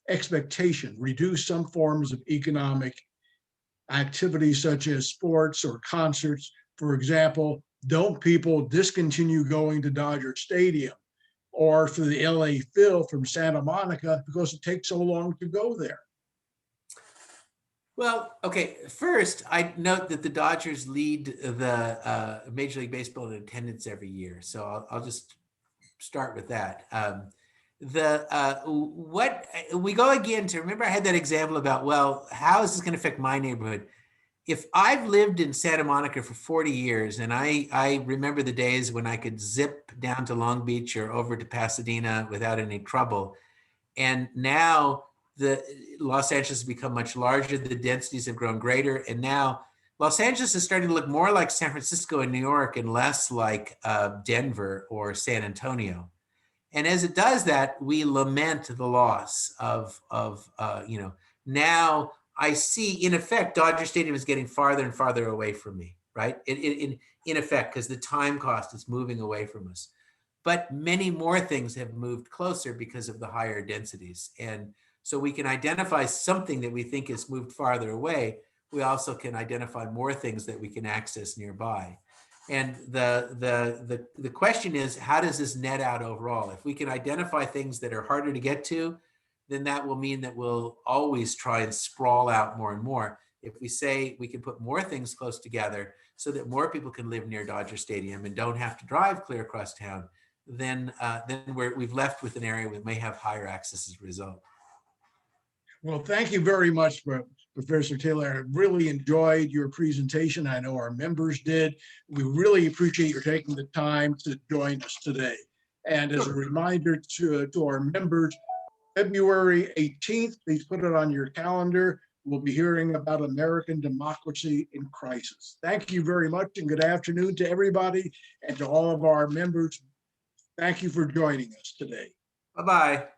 Speaker 2: expectation reduce some forms of economic activity such as sports or concerts? For example, don't people discontinue going to Dodger Stadium or for the LA Phil from Santa Monica because it takes so long to go there?
Speaker 3: Well, okay, first, I note that the Dodgers lead the Major League Baseball in attendance every year. So I'll just start with that. What we go again to, remember I had that example about, well, how is this going to affect my neighborhood? If I've lived in Santa Monica for 40 years, and I remember the days when I could zip down to Long Beach or over to Pasadena without any trouble, and now the Los Angeles has become much larger, the densities have grown greater, and now Los Angeles is starting to look more like San Francisco and New York and less like Denver or San Antonio. And as it does that, we lament the loss of now I see, in effect, Dodger Stadium is getting farther and farther away from me, right? In effect, because the time cost is moving away from us. But many more things have moved closer because of the higher densities. And so we can identify something that we think has moved farther away. We also can identify more things that we can access nearby. And the question is, how does this net out overall? If we can identify things that are harder to get to, then that will mean that we'll always try and sprawl out more and more. if we say we can put more things close together so that more people can live near Dodger Stadium and don't have to drive clear across town, then we've left with an area that may have higher access as a result.
Speaker 2: Well, thank you very much, Professor Taylor. I really enjoyed your presentation. I know our members did. We really appreciate your taking the time to join us today. And as a reminder to our members, February 18th, please put it on your calendar. We'll be hearing about American democracy in crisis. Thank you very much, and good afternoon to everybody and to all of our members. Thank you for joining us today.
Speaker 3: Bye-bye.